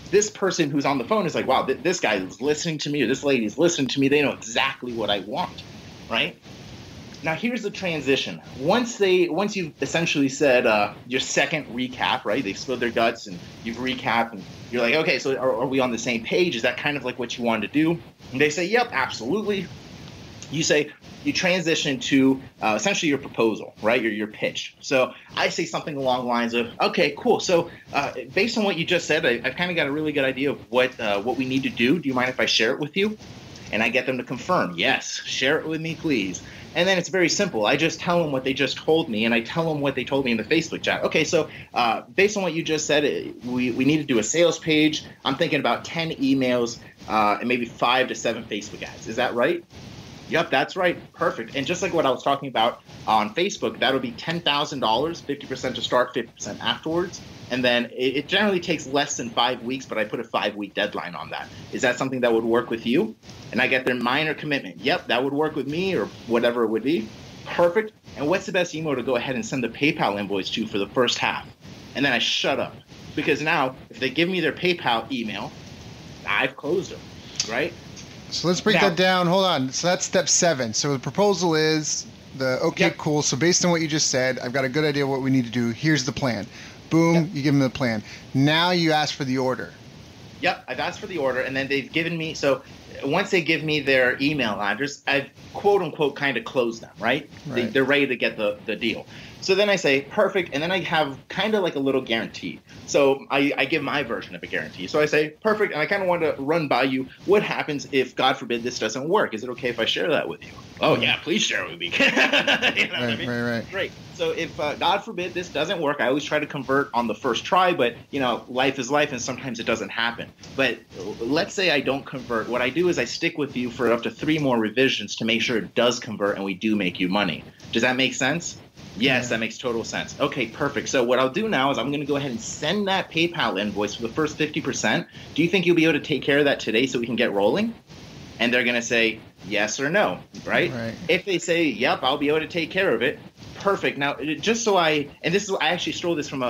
this person who's on the phone is like, wow, this guy is listening to me, or this lady is listening to me. They know exactly what I want, right? Now, here's the transition. Once you've essentially said your second recap, right? They've spilled their guts and you've recapped and you're like, okay, so are we on the same page? Is that kind of like what you wanted to do? And they say, yep, absolutely. You transition to essentially your proposal, right? Your pitch. So I say something along the lines of, okay, cool. So based on what you just said, I've kind of got a really good idea of what we need to do. Do you mind if I share it with you? And I get them to confirm, yes, share it with me, please. And then it's very simple. I just tell them what they just told me, and I tell them what they told me in the Facebook chat. Okay, so based on what you just said, we need to do a sales page. I'm thinking about 10 emails and maybe 5 to 7 Facebook ads. Is that right? Yep, that's right. Perfect. And just like what I was talking about on Facebook, that'll be $10,000, 50% to start, 50% afterwards. And then it generally takes less than 5 weeks, but I put a 5-week deadline on that. Is that something that would work with you? And I get their minor commitment. Yep, that would work with me, or whatever it would be. Perfect. And what's the best email to go ahead and send the PayPal invoice to for the first half? And then I shut up. Because now, if they give me their PayPal email, I've closed them, right? So let's break that down. Hold on. So that's step 7. So the proposal is cool. So based on what you just said, I've got a good idea of what we need to do. Here's the plan. Boom, you give them the plan. Now you ask for the order. Yep, I've asked for the order, and then they've given me, so once they give me their email address, I've quote unquote kind of closed them, right? They're ready to get the deal. So then I say, perfect, and then I have kind of like a little guarantee. So I give my version of a guarantee. So I say, perfect, and I kind of want to run by you what happens if, God forbid, this doesn't work. Is it okay if I share that with you? Oh, yeah, please share it with me. Right. Great. So if, God forbid, this doesn't work, I always try to convert on the first try, but, life is life, and sometimes it doesn't happen. But let's say I don't convert. What I do is I stick with you for up to 3 more revisions to make sure it does convert and we do make you money. Does that make sense? Yes, that makes total sense. Okay, perfect. So what I'll do now is I'm going to go ahead and send that PayPal invoice for the first 50%. Do you think you'll be able to take care of that today so we can get rolling? And they're going to say yes or no, right? If they say, yep, I'll be able to take care of it, perfect. Now, just so I actually stole this from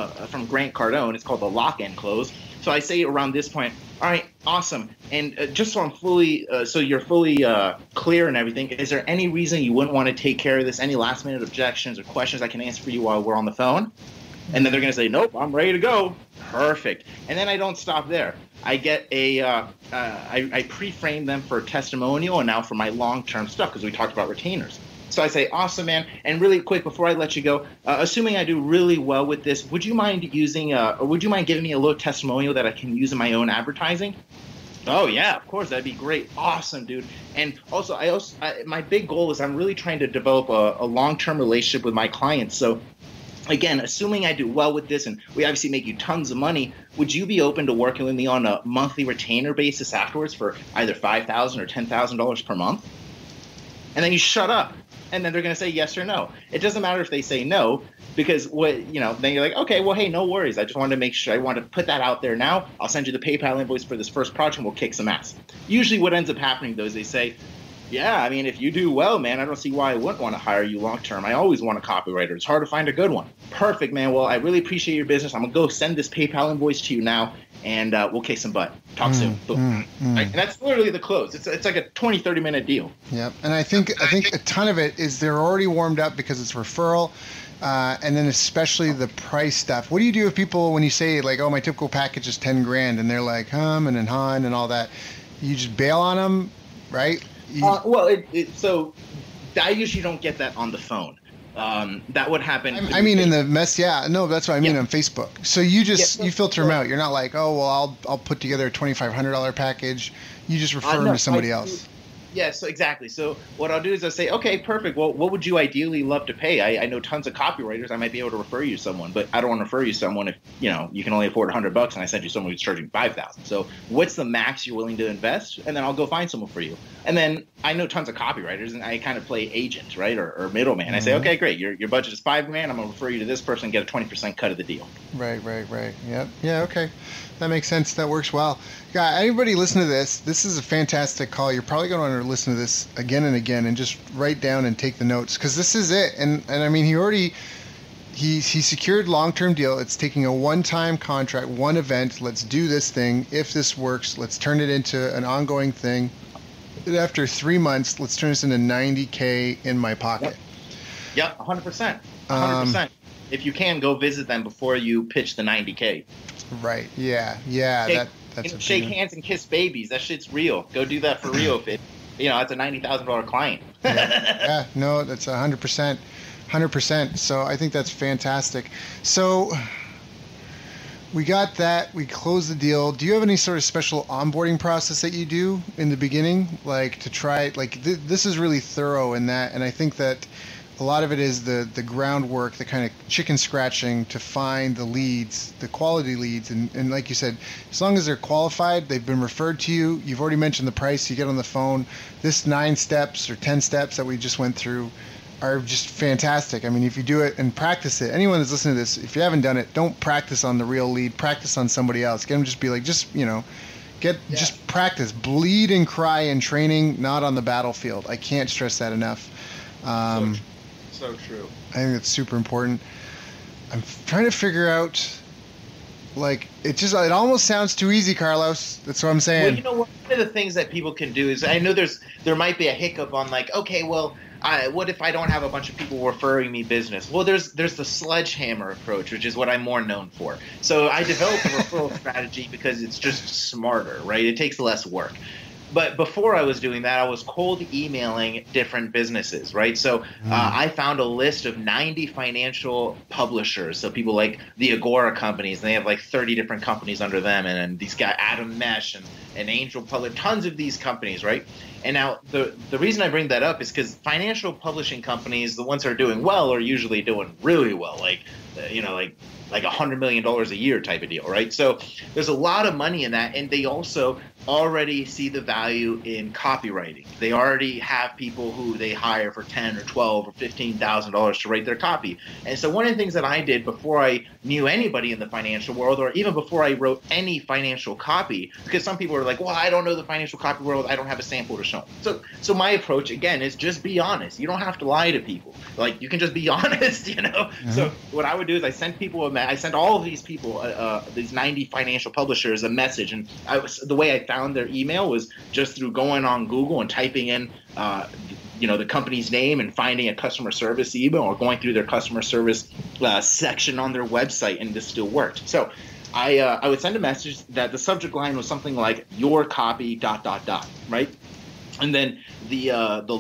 Grant Cardone. It's called the lock-in close. So I say around this point, all right, awesome. And just so I'm you're fully clear and everything, is there any reason you wouldn't want to take care of this? Any last minute objections or questions I can answer for you while we're on the phone? And then they're going to say, nope, I'm ready to go. Perfect. And then I don't stop there. I get I pre-frame them for a testimonial and now for my long-term stuff, because we talked about retainers. So I say, awesome, man. And really quick, before I let you go, assuming I do really well with this, would you mind giving me a little testimonial that I can use in my own advertising? Oh yeah, of course, that'd be great. Awesome, dude. And also, my big goal is I'm really trying to develop a long-term relationship with my clients. So again, assuming I do well with this and we obviously make you tons of money, would you be open to working with me on a monthly retainer basis afterwards for either $5,000 or $10,000 per month? And then you shut up. And then they're going to say yes or no. It doesn't matter if they say no, because then you're like, okay, well, hey, no worries. I just wanted to make sure, I want to put that out there now. I'll send you the PayPal invoice for this first project and we'll kick some ass. Usually what ends up happening, though, is they say, yeah, I mean, if you do well, man, I don't see why I wouldn't want to hire you long term. I always want a copywriter. It's hard to find a good one. Perfect, man. Well, I really appreciate your business. I'm going to go send this PayPal invoice to you now, and we'll kick some butt. Talk soon. Boom. Right? And that's literally the close. It's like a 20, 30-minute deal. Yep. And I think a ton of it is they're already warmed up because it's referral. And then especially the price stuff. What do you do if people, when you say like, oh, my typical package is 10 grand, and they're like, hum and han and all that, you just bail on them, right? So I usually don't get that on the phone. That would happen. I mean, in the mess, yeah. No, that's what I mean on Facebook. So you just you filter them out. You're not like, oh, well, I'll put together a $2,500 package. You just refer them to somebody else. Yeah, so exactly. So what I'll do is I'll say, okay, perfect. Well, what would you ideally love to pay? I know tons of copywriters. I might be able to refer you to someone, but I don't want to refer you to someone if you can only afford $100 and I send you someone who's charging $5,000. So what's the max you're willing to invest? And then I'll go find someone for you. And then I know tons of copywriters, and I kind of play agent, right, or middleman. Mm-hmm. I say, okay, great. Your budget is $5,000. I'm gonna refer you to this person and get a 20% cut of the deal. Right. Yep. Yeah. Okay. That makes sense. That works well. Yeah. Anybody listen to this? This is a fantastic call. You're probably going to want to listen to this again and again, and just write down and take the notes, because this is it. And I mean, he secured long-term deal. It's taking a one-time contract, one event. Let's do this thing. If this works, let's turn it into an ongoing thing. After 3 months, let's turn this into $90K in my pocket. Yep, 100%. 100%. If you can, go visit them before you pitch the $90K. Right. Yeah. That's shake hands and kiss babies. That shit's real. Go do that for real. If it's a $90,000 client. Yeah. No, that's 100%. 100%. So I think that's fantastic. So we got that. We closed the deal. Do you have any sort of special onboarding process that you do in the beginning, like to try? This is really thorough in that, and I think that a lot of it is the groundwork, the kind of chicken scratching to find the leads, the quality leads, and like you said, as long as they're qualified, they've been referred to you. You've already mentioned the price. You get on the phone. This 9 steps or 10 steps that we just went through are just fantastic. I mean, if you do it and practice it, anyone that's listening to this, if you haven't done it, don't practice on the real lead. Practice on somebody else. Get them just be like, just practice. Bleed and cry in training, not on the battlefield. I can't stress that enough. So true. I think it's super important. I'm trying to figure out, it almost sounds too easy, Carlos. That's what I'm saying. Well, one of the things that people can do is, I know there might be a hiccup on okay, well, what if I don't have a bunch of people referring me business? Well, there's the sledgehammer approach, which is what I'm more known for. So I developed a referral strategy because it's just smarter, right? It takes less work. But before I was doing that, I was cold emailing different businesses, right? So I found a list of 90 financial publishers. So people like the Agora companies, and they have 30 different companies under them. And these guys, Adam Mesh and Angel Public, tons of these companies, right? And now the reason I bring that up is because financial publishing companies, the ones that are doing well, are usually doing really well, like $100 million a year type of deal, right? So there's a lot of money in that, and they also already see the value in copywriting. They already have people who they hire for $10,000 or $12,000 or $15,000 to write their copy. And so one of the things that I did before I knew anybody in the financial world, or even before I wrote any financial copy, because some people are like, well, I don't know the financial copy world, I don't have a sample to show them. So my approach, again, is just be honest. You don't have to lie to people. You can just be honest, Mm-hmm. So what I would do is I sent all of these people, these 90 financial publishers, a message, and the way I found their email was just through going on Google and typing in the company's name and finding a customer service email or going through their customer service section on their website, and this still worked. So I would send a message that the subject line was something like your copy ... right? And then the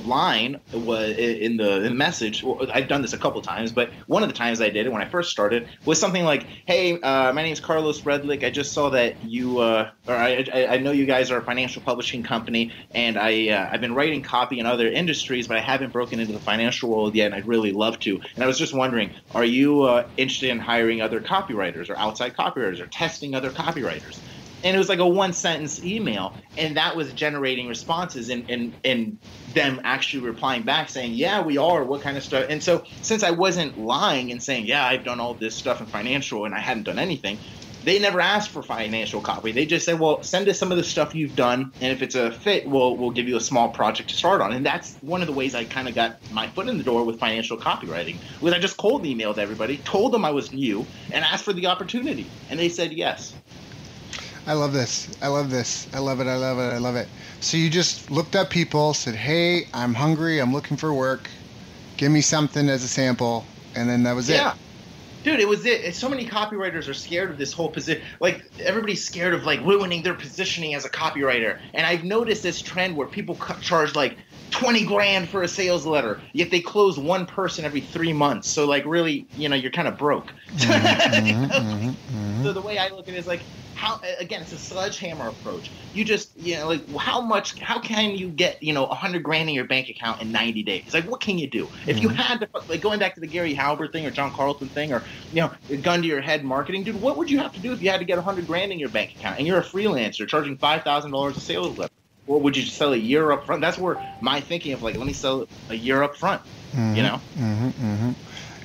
line was in the message. Well, I've done this a couple times, but one of the times I did it when I first started was something like, "Hey, my name is Carlos Redlich. I just saw that you, I know you guys are a financial publishing company, and I've been writing copy in other industries, but I haven't broken into the financial world yet, and I'd really love to. And I was just wondering, are you interested in hiring other copywriters or outside copywriters or testing other copywriters?" And it was like a one-sentence email, and that was generating responses and them actually replying back saying, "Yeah, we are. What kind of stuff?" And so since I wasn't lying and saying, "Yeah, I've done all this stuff in financial," and I hadn't done anything, they never asked for financial copy. They just said, "Well, send us some of the stuff you've done, and if it's a fit, we'll give you a small project to start on." And that's one of the ways I kind of got my foot in the door with financial copywriting, was I just cold emailed everybody, told them I was new, and asked for the opportunity, and they said yes. I love this. I love this. I love it. I love it. I love it. So you just looked up people, said, "Hey, I'm hungry. I'm looking for work. Give me something as a sample." And then that was it. Yeah. Dude, it was it. So many copywriters are scared of this whole position. Like, everybody's scared of, like, ruining their positioning as a copywriter. And I've noticed this trend where people charge, like, 20 grand for a sales letter, yet they close one person every 3 months. So, like, really, you're kind of broke. So the way I look at it is, like, again, it's a sledgehammer approach. You just, like, how can you get, 100 grand in your bank account in 90 days? Like, what can you do? If you had to, like, going back to the Gary Halbert thing or John Carlton thing, or, gun to your head marketing, dude, what would you have to do if you had to get 100 grand in your bank account and you're a freelancer charging $5,000 a sales letter? Or would you sell a year up front? That's where my thinking of, like, let me sell a year up front,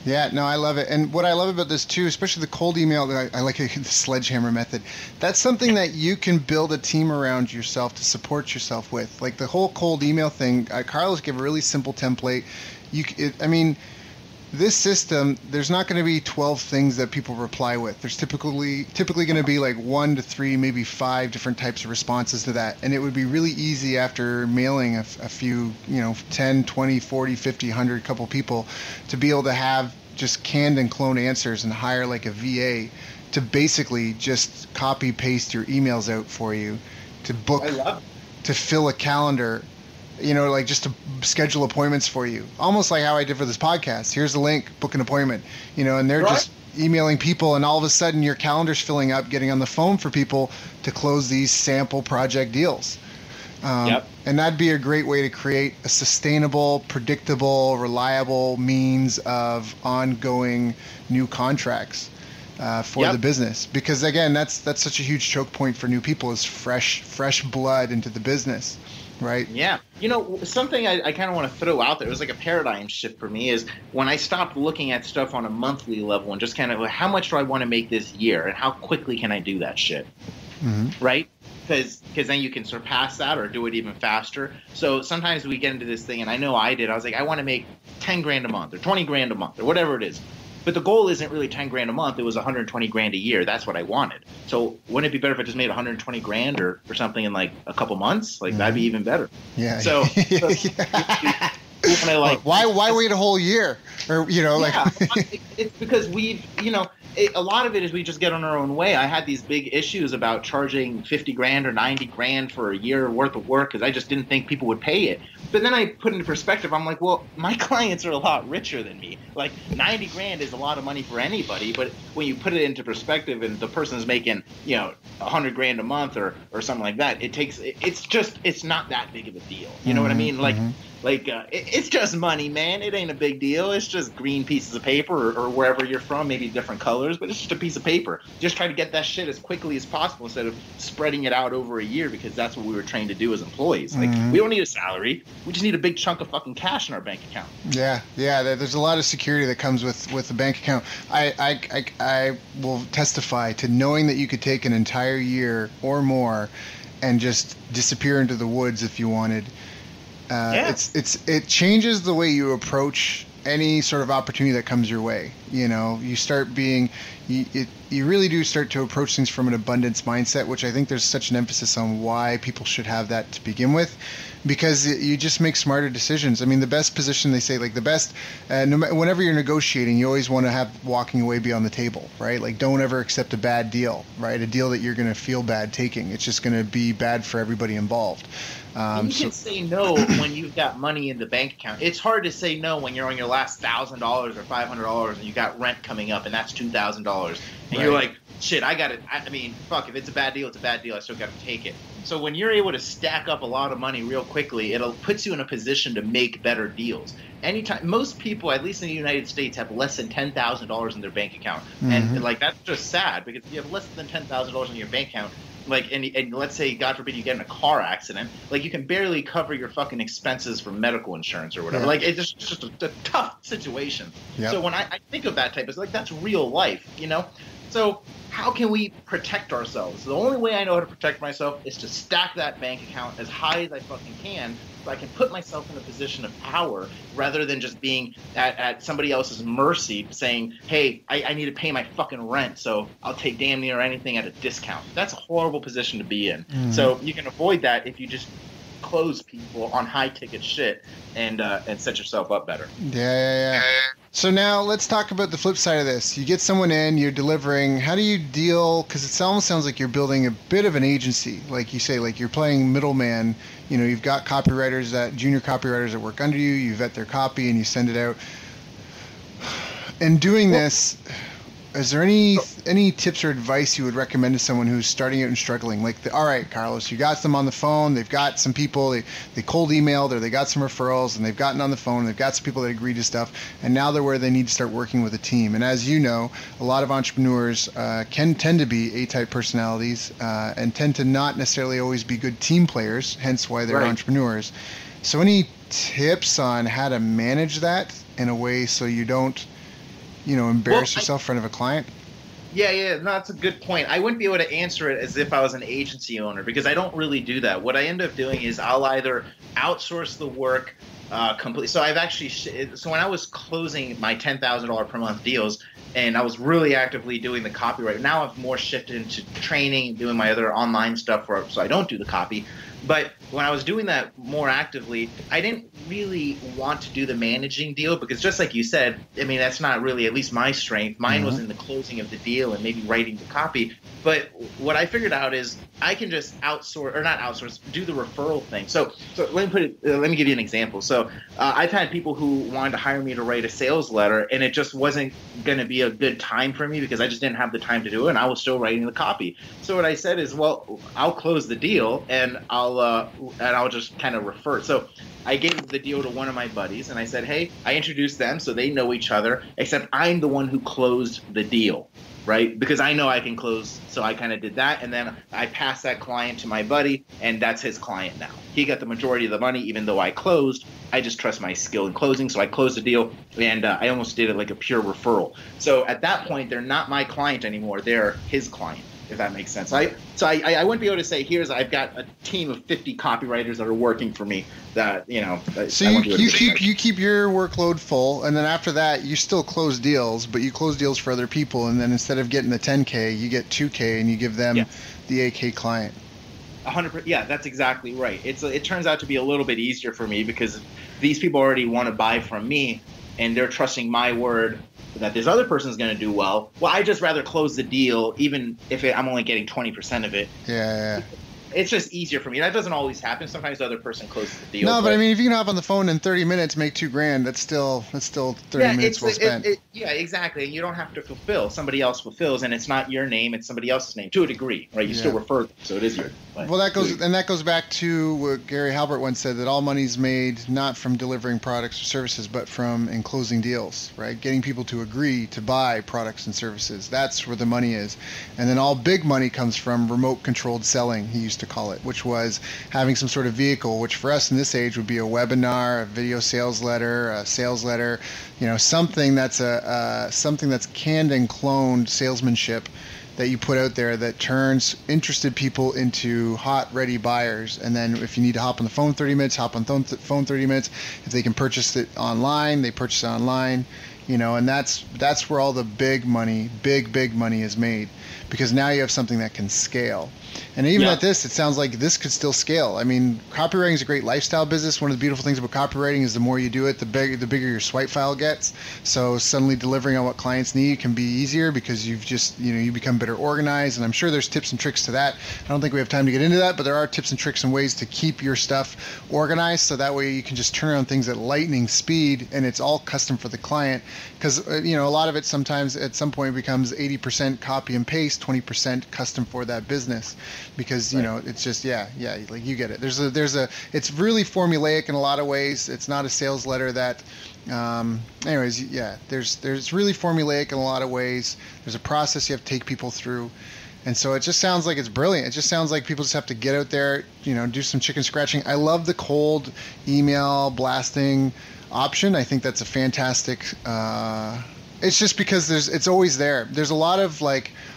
Yeah, no, I love it. And what I love about this too, especially the cold email, I like the sledgehammer method. That's something that you can build a team around yourself to support yourself with. Like the whole cold email thing, Carlos gave a really simple template. This system, there's not going to be 12 things that people reply with. There's typically going to be like 1 to 3, maybe 5 different types of responses to that. And it would be really easy after mailing a few, 10, 20, 40, 50, 100, couple people to be able to have just canned and clone answers and hire like a VA to basically just copy paste your emails out for you, to book, to fill a calendar, like just to schedule appointments for you, almost like how I did for this podcast. Here's the link, book an appointment, and they're just emailing people, and all of a sudden your calendar's filling up, getting on the phone for people to close these sample project deals. And that'd be a great way to create a sustainable, predictable, reliable means of ongoing new contracts for the business. Because again, that's such a huge choke point for new people, is fresh blood into the business. Right. Yeah. Something I kind of want to throw out there, it was like a paradigm shift for me, is when I stopped looking at stuff on a monthly level and just kind of, how much do I want to make this year and how quickly can I do that shit? Right? Because then you can surpass that or do it even faster. So sometimes we get into this thing, and I know I did. I was like, I want to make 10 grand a month or 20 grand a month or whatever it is. But the goal isn't really 10 grand a month. It was 120 grand a year. That's what I wanted. So wouldn't it be better if I just made 120 grand or something in like a couple months? Like that'd be even better. Yeah. So why wait a whole year? Or, it's because a lot of it is we just get on our own way. I had these big issues about charging 50 grand or 90 grand for a year worth of work because I just didn't think people would pay it. But then I put into perspective, I'm like, well, my clients are a lot richer than me. Like 90 grand is a lot of money for anybody, but when you put it into perspective and the person's making, 100 grand a month or something like that, it's not that big of a deal. You know what I mean? It's just money, man. It ain't a big deal. It's just green pieces of paper or wherever you're from, maybe different colors, but it's just a piece of paper. Just try to get that shit as quickly as possible instead of spreading it out over a year, because that's what we were trained to do as employees. Like, we don't need a salary. We just need a big chunk of fucking cash in our bank account. Yeah. There's a lot of security that comes with a bank account. I will testify to knowing that you could take an entire year or more and just disappear into the woods if you wanted. It changes the way you approach any sort of opportunity that comes your way. You start being, you really do start to approach things from an abundance mindset, which I think there's such an emphasis on why people should have that to begin with, because you just make smarter decisions. I mean, the best position, they say, like the best, whenever you're negotiating, you always want to have walking away be on the table, right? Like, don't ever accept a bad deal, right? A deal that you're going to feel bad taking. It's just going to be bad for everybody involved. You can say no when you've got money in the bank account. It's hard to say no when you're on your last $1,000 or $500 and you got rent coming up and that's $2,000 and you're like, shit, I got it. I mean, fuck, if it's a bad deal, it's a bad deal. I still got to take it. So when you're able to stack up a lot of money real quickly, it'll put you in a position to make better deals. Anytime, most people, at least in the United States, have less than $10,000 in their bank account, and like that's just sad, because if you have less than $10,000 in your bank account, like, and let's say, God forbid, you get in a car accident, like you can barely cover your fucking expenses for medical insurance or whatever. Like, it's just a tough situation. So when I think of that type, it's like, that's real life, you know? So how can we protect ourselves? The only way I know how to protect myself is to stack that bank account as high as I fucking can, so I can put myself in a position of power rather than just being at somebody else's mercy, saying, hey, I need to pay my fucking rent, so I'll take damn near anything at a discount. That's a horrible position to be in. So you can avoid that if you just close people on high ticket shit and set yourself up better. Yeah. So now let's talk about the flip side of this. You get someone in, you're delivering. How do you deal? Because it almost sounds like you're building a bit of an agency. Like you say, like you're playing middleman. You know, you've got copywriters, junior copywriters that work under you. You vet their copy and you send it out. And doing this, is there any tips or advice you would recommend to someone who's starting out and struggling? Like, all right, Carlos, you got them on the phone. They've got some people. They cold emailed, or they got some referrals, and they've gotten on the phone. And they've got some people that agree to stuff, and now they're where they need to start working with a team. And as you know, a lot of entrepreneurs can tend to be A-type personalities and tend to not necessarily always be good team players. Hence why they're entrepreneurs. So, any tips on how to manage that in a way so you don't, embarrass yourself in front of a client? Yeah, no, that's a good point. I wouldn't be able to answer it as if I was an agency owner, because I don't really do that. What I end up doing is I'll either outsource the work completely. So when I was closing my $10,000 per month deals, and I was really actively doing the copyright. Now I've more shifted into training and doing my other online stuff so I don't do the copy. But when I was doing that more actively, I didn't really want to do the managing deal, because just like you said, I mean, that's not really, at least my strength. Mine was in the closing of the deal and maybe writing the copy. But what I figured out is I can just do the referral thing. So let me give you an example. So I've had people who wanted to hire me to write a sales letter, and it just wasn't going to be a good time for me because I just didn't have the time to do it, and I was still writing the copy. So what I said is, well, I'll close the deal and I'll just kind of refer. So I gave the deal to one of my buddies, and I said, hey, I introduced them so they know each other, except I'm the one who closed the deal, right? Because I know I can close. So I kind of did that, and then I passed that client to my buddy, and that's his client now. He got the majority of the money, even though I closed. I just trust my skill in closing, so I closed the deal, and I almost did it like a pure referral. So at that point, they're not my client anymore. They're his client, if that makes sense. I wouldn't be able to say, I've got a team of 50 copywriters that are working for me that, So you keep your workload full, and then after that, you still close deals, but you close deals for other people, and then instead of getting the 10K, you get 2K, and you give them the 8K client. 100%. Yeah, that's exactly right. It turns out to be a little bit easier for me because these people already want to buy from me, and they're trusting my word that this other person's going to do well. Well, I just rather close the deal, even if I'm only getting 20% of it. Yeah. It's just easier for me. That doesn't always happen. Sometimes the other person closes the deal. No, but I mean, if you can hop on the phone in 30 minutes, make $2,000, that's still 30 minutes well spent. Yeah, exactly. And you don't have to fulfill. Somebody else fulfills, and it's not your name; it's somebody else's name to a degree, right? You still refer them, so it is your. Well, that goes back to what Gary Halbert once said, that all money's made not from delivering products or services, but from closing deals, right? Getting people to agree to buy products and services. That's where the money is. And then all big money comes from remote controlled selling, he used to call it, which was having some sort of vehicle, which for us in this age would be a webinar, a video sales letter, a sales letter, something that's something that's canned and cloned salesmanship that you put out there that turns interested people into hot, ready buyers. And then if you need to hop on the phone 30 minutes, hop on phone 30 minutes. If they can purchase it online, they purchase it online. and that's where all the big money is made, because now you have something that can scale. And even at this, it sounds like this could still scale. I mean, copywriting is a great lifestyle business. One of the beautiful things about copywriting is the more you do it, the bigger your swipe file gets. So suddenly delivering on what clients need can be easier because you've just, you become better organized. And I'm sure there's tips and tricks to that. I don't think we have time to get into that, but there are tips and tricks and ways to keep your stuff organized. So that way you can just turn around things at lightning speed, and it's all custom for the client. Because, a lot of it sometimes at some point becomes 80% copy and paste, 20% custom for that business. Because it's just like you get it. There's a it's really formulaic in a lot of ways. It's not a sales letter that there's really formulaic in a lot of ways. There's a process you have to take people through. And so it just sounds like it's brilliant. It just sounds like people just have to get out there, do some chicken scratching. I love the cold email blasting option. I think that's a fantastic it's just because it's always there. There's a lot of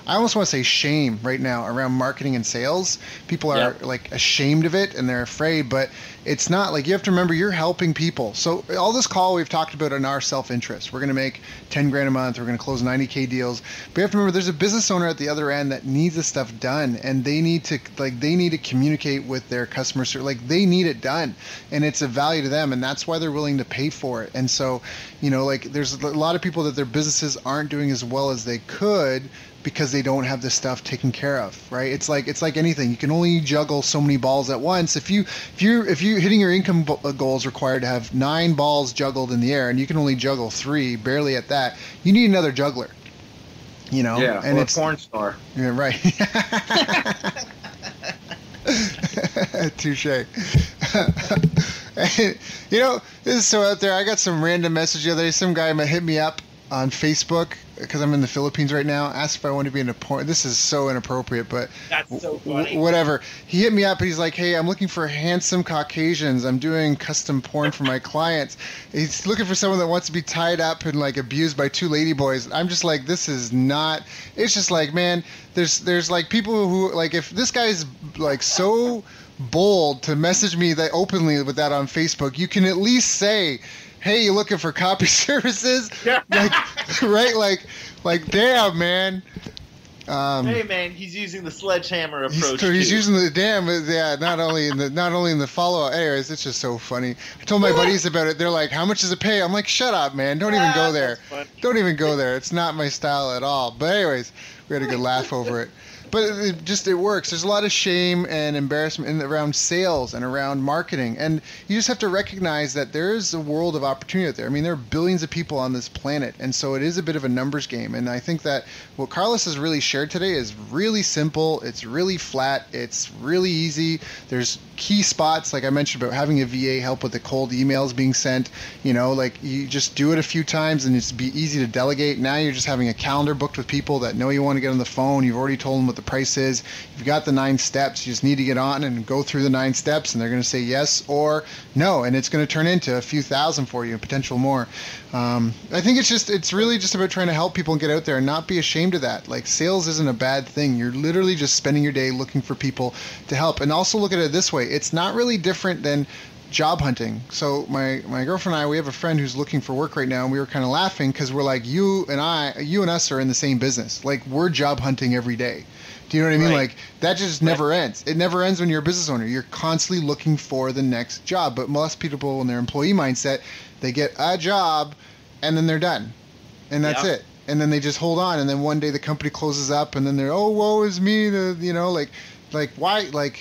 I almost want to say shame right now around marketing and sales. People are ashamed of it and they're afraid, but it's not. You have to remember you're helping people. So all this call we've talked about in our self-interest. We're going to make 10 grand a month. We're going to close 90K deals. But you have to remember there's a business owner at the other end that needs this stuff done, and they need to communicate with their customers. They need it done, and it's a value to them, and that's why they're willing to pay for it. And so, there's a lot of people that their businesses aren't doing as well as they could because they don't have this stuff taken care of, right? It's like anything. You can only juggle so many balls at once. If you hitting your income goals required to have 9 balls juggled in the air, and you can only juggle 3, barely at that, you need another juggler. Yeah, and or it's a porn star. Yeah, right. Touche. This is so out there. I got some random message the other day. Some guy hit me up on Facebook because I'm in the Philippines right now. Asked if I want to be in a porn. This is so inappropriate, but that's so funny. Whatever. He hit me up and he's like, "Hey, I'm looking for handsome Caucasians. I'm doing custom porn for my clients." He's looking for someone that wants to be tied up and abused by 2 ladyboys. I'm just like, this is not. It's just man, there's people who if this guy's so bold to message me that openly with that on Facebook, you can at least say, "Hey, you looking for copy services?" Right? Damn, man. Hey, man, he's using the sledgehammer approach. He's using the not only in the follow up. Anyways, it's just so funny. I told my buddies about it. They're like, "How much does it pay?" I'm like, "Shut up, man. Don't even go there. Don't even go there. It's not my style at all." But anyways, we had a good laugh over it. But it works. There's a lot of shame and embarrassment around sales and around marketing. And you just have to recognize that there is a world of opportunity out there. I mean, there are billions of people on this planet. And so it is a bit of a numbers game. And I think that what Carlos has really shared today is really simple. It's really flat. It's really easy. There's key spots, like I mentioned, about having a VA help with the cold emails being sent. You just do it a few times and it's be easy to delegate. Now you're just having a calendar booked with people that know you want to get on the phone. You've already told them what the price is. You've got the 9 steps. You just need to get on and go through the 9 steps, and they're going to say yes or no, and it's going to turn into a few thousand for you, potential more. I think it's really just about trying to help people and get out there and not be ashamed of that. Sales isn't a bad thing. You're literally just spending your day looking for people to help. And also look at it this way. It's not really different than job hunting. So my girlfriend and I, we have a friend who's looking for work right now, and we were kind of laughing because we're like, you and us are in the same business. We're job hunting every day. Do you know what I mean? Right. That just never ends. It never ends when you're a business owner. You're constantly looking for the next job. But most people in their employee mindset, they get a job and then they're done. And that's it. And then they just hold on. And then one day the company closes up and then they're, "Oh, woe is me." Why? You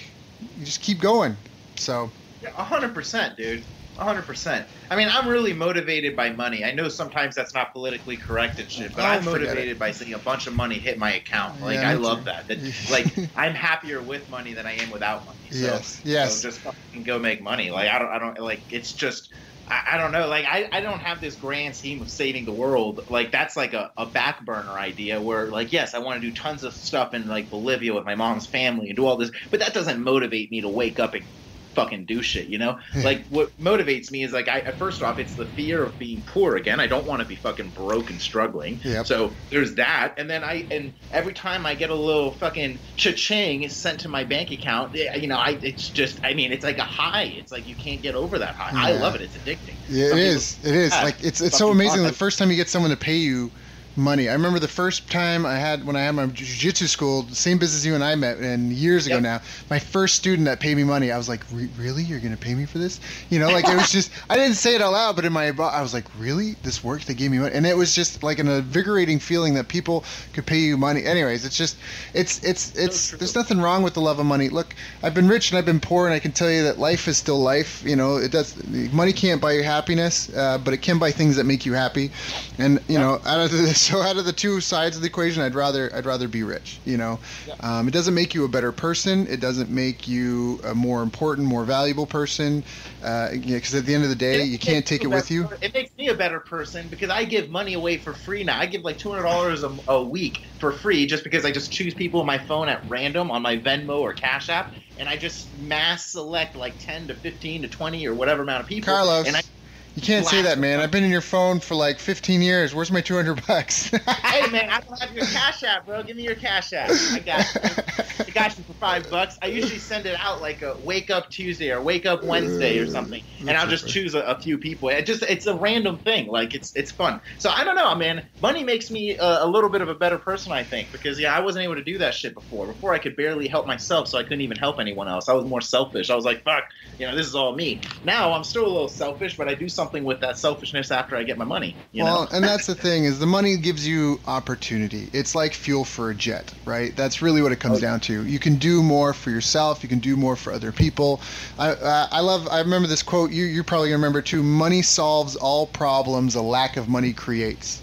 just keep going. So. Yeah, 100%, dude. 100%. I mean, I'm really motivated by money. I know sometimes that's not politically correct and shit, but I'm motivated by seeing a bunch of money hit my account. I love that. I'm happier with money than I am without money. So, yes. So just fucking go make money. I don't it's just, I don't know. I don't have this grand scheme of saving the world. That's a back burner idea where yes, I want to do tons of stuff in Bolivia with my mom's family and do all this, but that doesn't motivate me to wake up and fucking do shit, you know? Like, what motivates me is, like, first off, it's the fear of being poor again. I don't want to be fucking broke and struggling. Yep. So there's that. And then and every time I get a little fucking cha-ching sent to my bank account, you know, it's like a high. It's like you can't get over that high. I love it. It's addicting. Yeah, it is. Like, it's so amazing the first time you get someone to pay you money. I remember the first time when I had my jiu-jitsu school, the same business you and I met, and years ago now, my first student that paid me money, I was like, really? You're going to pay me for this? You know, like, it was just, I didn't say it out loud, but I was like, really? This worked? They gave me money? And it was just like an invigorating feeling that people could pay you money. Anyways, it's just, it's there's nothing wrong with the love of money. Look, I've been rich and I've been poor, and I can tell you that life is still life. You know, money can't buy you happiness, but it can buy things that make you happy. And, you know, out of the two sides of the equation, I'd rather be rich. You know, it doesn't make you a better person. It doesn't make you a more important, more valuable person. Because at the end of the day, you can't take it with you. It makes me a better person because I give money away for free now. I give like $200 a week for free just because I just choose people on my phone at random on my Venmo or Cash App, and I just mass select like 10 to 15 to 20 or whatever amount of people. Carlos. You can't say that, man. I've been in your phone for like 15 years. Where's my $200? Hey, man, I don't have your Cash App, bro. Give me your Cash App. I got you for $5. I usually send it out like a Wake Up Tuesday or Wake Up Wednesday or something, and I'll just choose a few people. It's a random thing. Like, it's fun. So I don't know, man. Money makes me a little bit of a better person, I think, because I wasn't able to do that shit before. Before I could barely help myself, so I couldn't even help anyone else. I was more selfish. I was like, fuck, this is all me. Now I'm still a little selfish, but I do something with that selfishness after I get my money. You know? And that's the thing, is the money gives you opportunity. It's like fuel for a jet, right? That's really what it comes down to. You can do more for yourself. You can do more for other people. I remember this quote. You're probably gonna remember too. Money solves all problems a lack of money creates.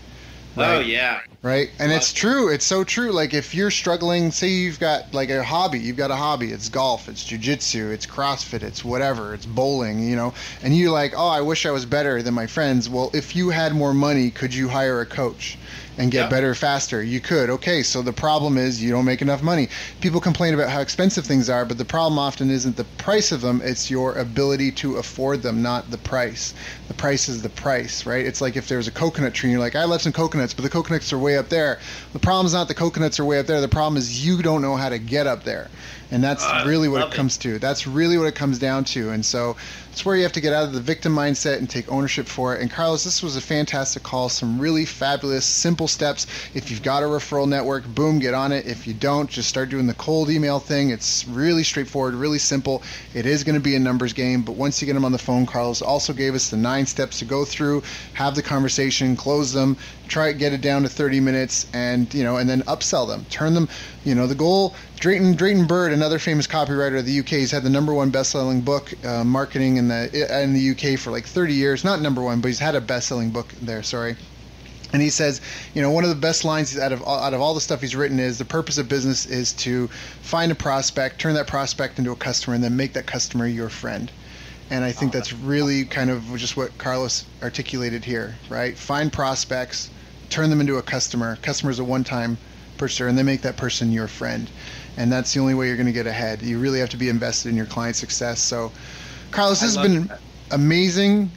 Right? Oh yeah. Right. And it's true. It's so true. Like, if you're struggling, say you've got like a hobby, it's golf, it's jiu-jitsu, it's CrossFit, it's whatever, it's bowling, and you're like, oh, I wish I was better than my friends. Well, if you had more money, could you hire a coach and get better faster? You could. Okay, so the problem is you don't make enough money. People complain about how expensive things are, but the problem often isn't the price of them, it's your ability to afford them, not the price. The price is the price, right? It's like if there's a coconut tree and you're like, I love some coconuts, but the coconuts are way up there. The problem is not the coconuts are way up there. The problem is you don't know how to get up there. And that's really what it comes to. That's really what it comes down to. And so it's where you have to get out of the victim mindset and take ownership for it. And Carlos, this was a fantastic call. Some really fabulous, simple steps. If you've got a referral network, boom, get on it. If you don't, just start doing the cold email thing. It's really straightforward, really simple. It is going to be a numbers game, but once you get them on the phone, Carlos also gave us the 9 steps to go through, have the conversation, close them, try to get it down to 30 minutes, and and then upsell them, turn them. The goal. Drayton Bird, another famous copywriter of the UK, has had the #1 best-selling book, marketing in the UK for like 30 years. Not #1, but he's had a best-selling book there. Sorry. And he says, one of the best lines out of all the stuff he's written is, the purpose of business is to find a prospect, turn that prospect into a customer, and then make that customer your friend. And I think that's really kind of just what Carlos articulated here, right? Find prospects, turn them into a customer. Customer is a one-time purchaser, and then make that person your friend. And that's the only way you're going to get ahead. You really have to be invested in your client's success. So, Carlos, this has been amazing,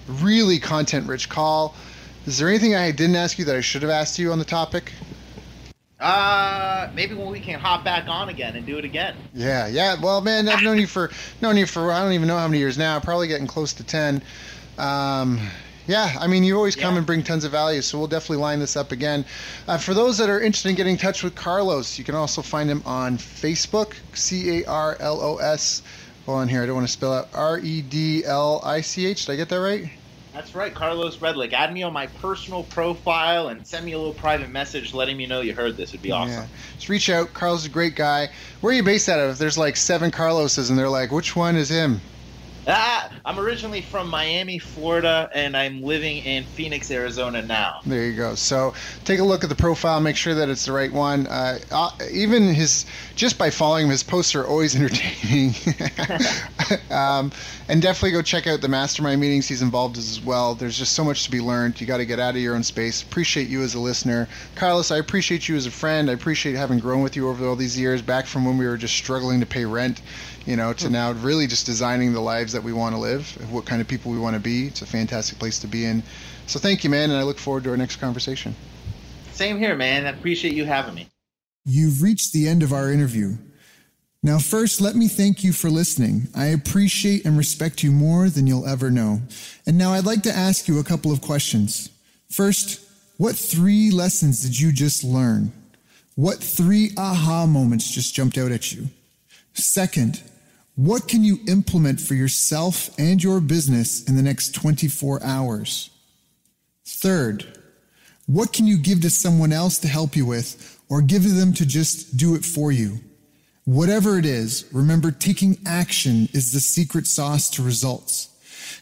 really content-rich call. Is there anything I didn't ask you that I should have asked you on the topic? Maybe when we can hop back on again and do it again. Yeah. Well, man, I've known you for I don't even know how many years now. Probably getting close to 10. Yeah, I mean, you always come and bring tons of value, so we'll definitely line this up again. For those that are interested in getting in touch with Carlos, you can also find him on Facebook, Carlos. Hold on here, I don't want to spell out Redlich. Did I get that right? That's right, Carlos Redlich. Add me on my personal profile and send me a little private message letting me know you heard this. It'd be awesome. Yeah. Just reach out. Carlos is a great guy. Where are you based out of? If there's like 7 Carloses and they're like, which one is him? I'm originally from Miami, Florida, and I'm living in Phoenix, Arizona now. There you go. So take a look at the profile, make sure that it's the right one. Even just by following him, his posts are always entertaining. And definitely go check out the mastermind meetings he's involved as well. There's just so much to be learned. You got to get out of your own space. Appreciate you as a listener. Carlos, I appreciate you as a friend. I appreciate having grown with you over all these years, back from when we were just struggling to pay rent, to now really just designing the lives that we want to live, what kind of people we want to be. It's a fantastic place to be in. So thank you, man, and I look forward to our next conversation. Same here, man. I appreciate you having me. You've reached the end of our interview. Now, first, let me thank you for listening. I appreciate and respect you more than you'll ever know. And now I'd like to ask you a couple of questions. First, what 3 lessons did you just learn? What 3 aha moments just jumped out at you? Second, what can you implement for yourself and your business in the next 24 hours? Third, what can you give to someone else to help you with, or give them to just do it for you? Whatever it is, remember, taking action is the secret sauce to results.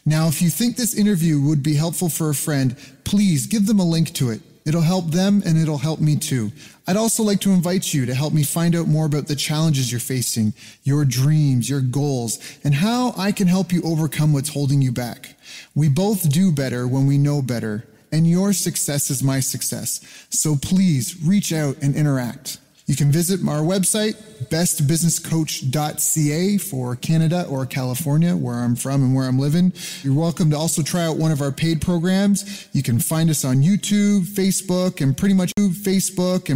Now, if you think this interview would be helpful for a friend, please give them a link to it. It'll help them and it'll help me too. I'd also like to invite you to help me find out more about the challenges you're facing, your dreams, your goals, and how I can help you overcome what's holding you back. We both do better when we know better, and your success is my success. So please reach out and interact. You can visit our website, bestbusinesscoach.ca for Canada or California, where I'm from and where I'm living. You're welcome to also try out one of our paid programs. You can find us on YouTube, Facebook, and pretty much Facebook.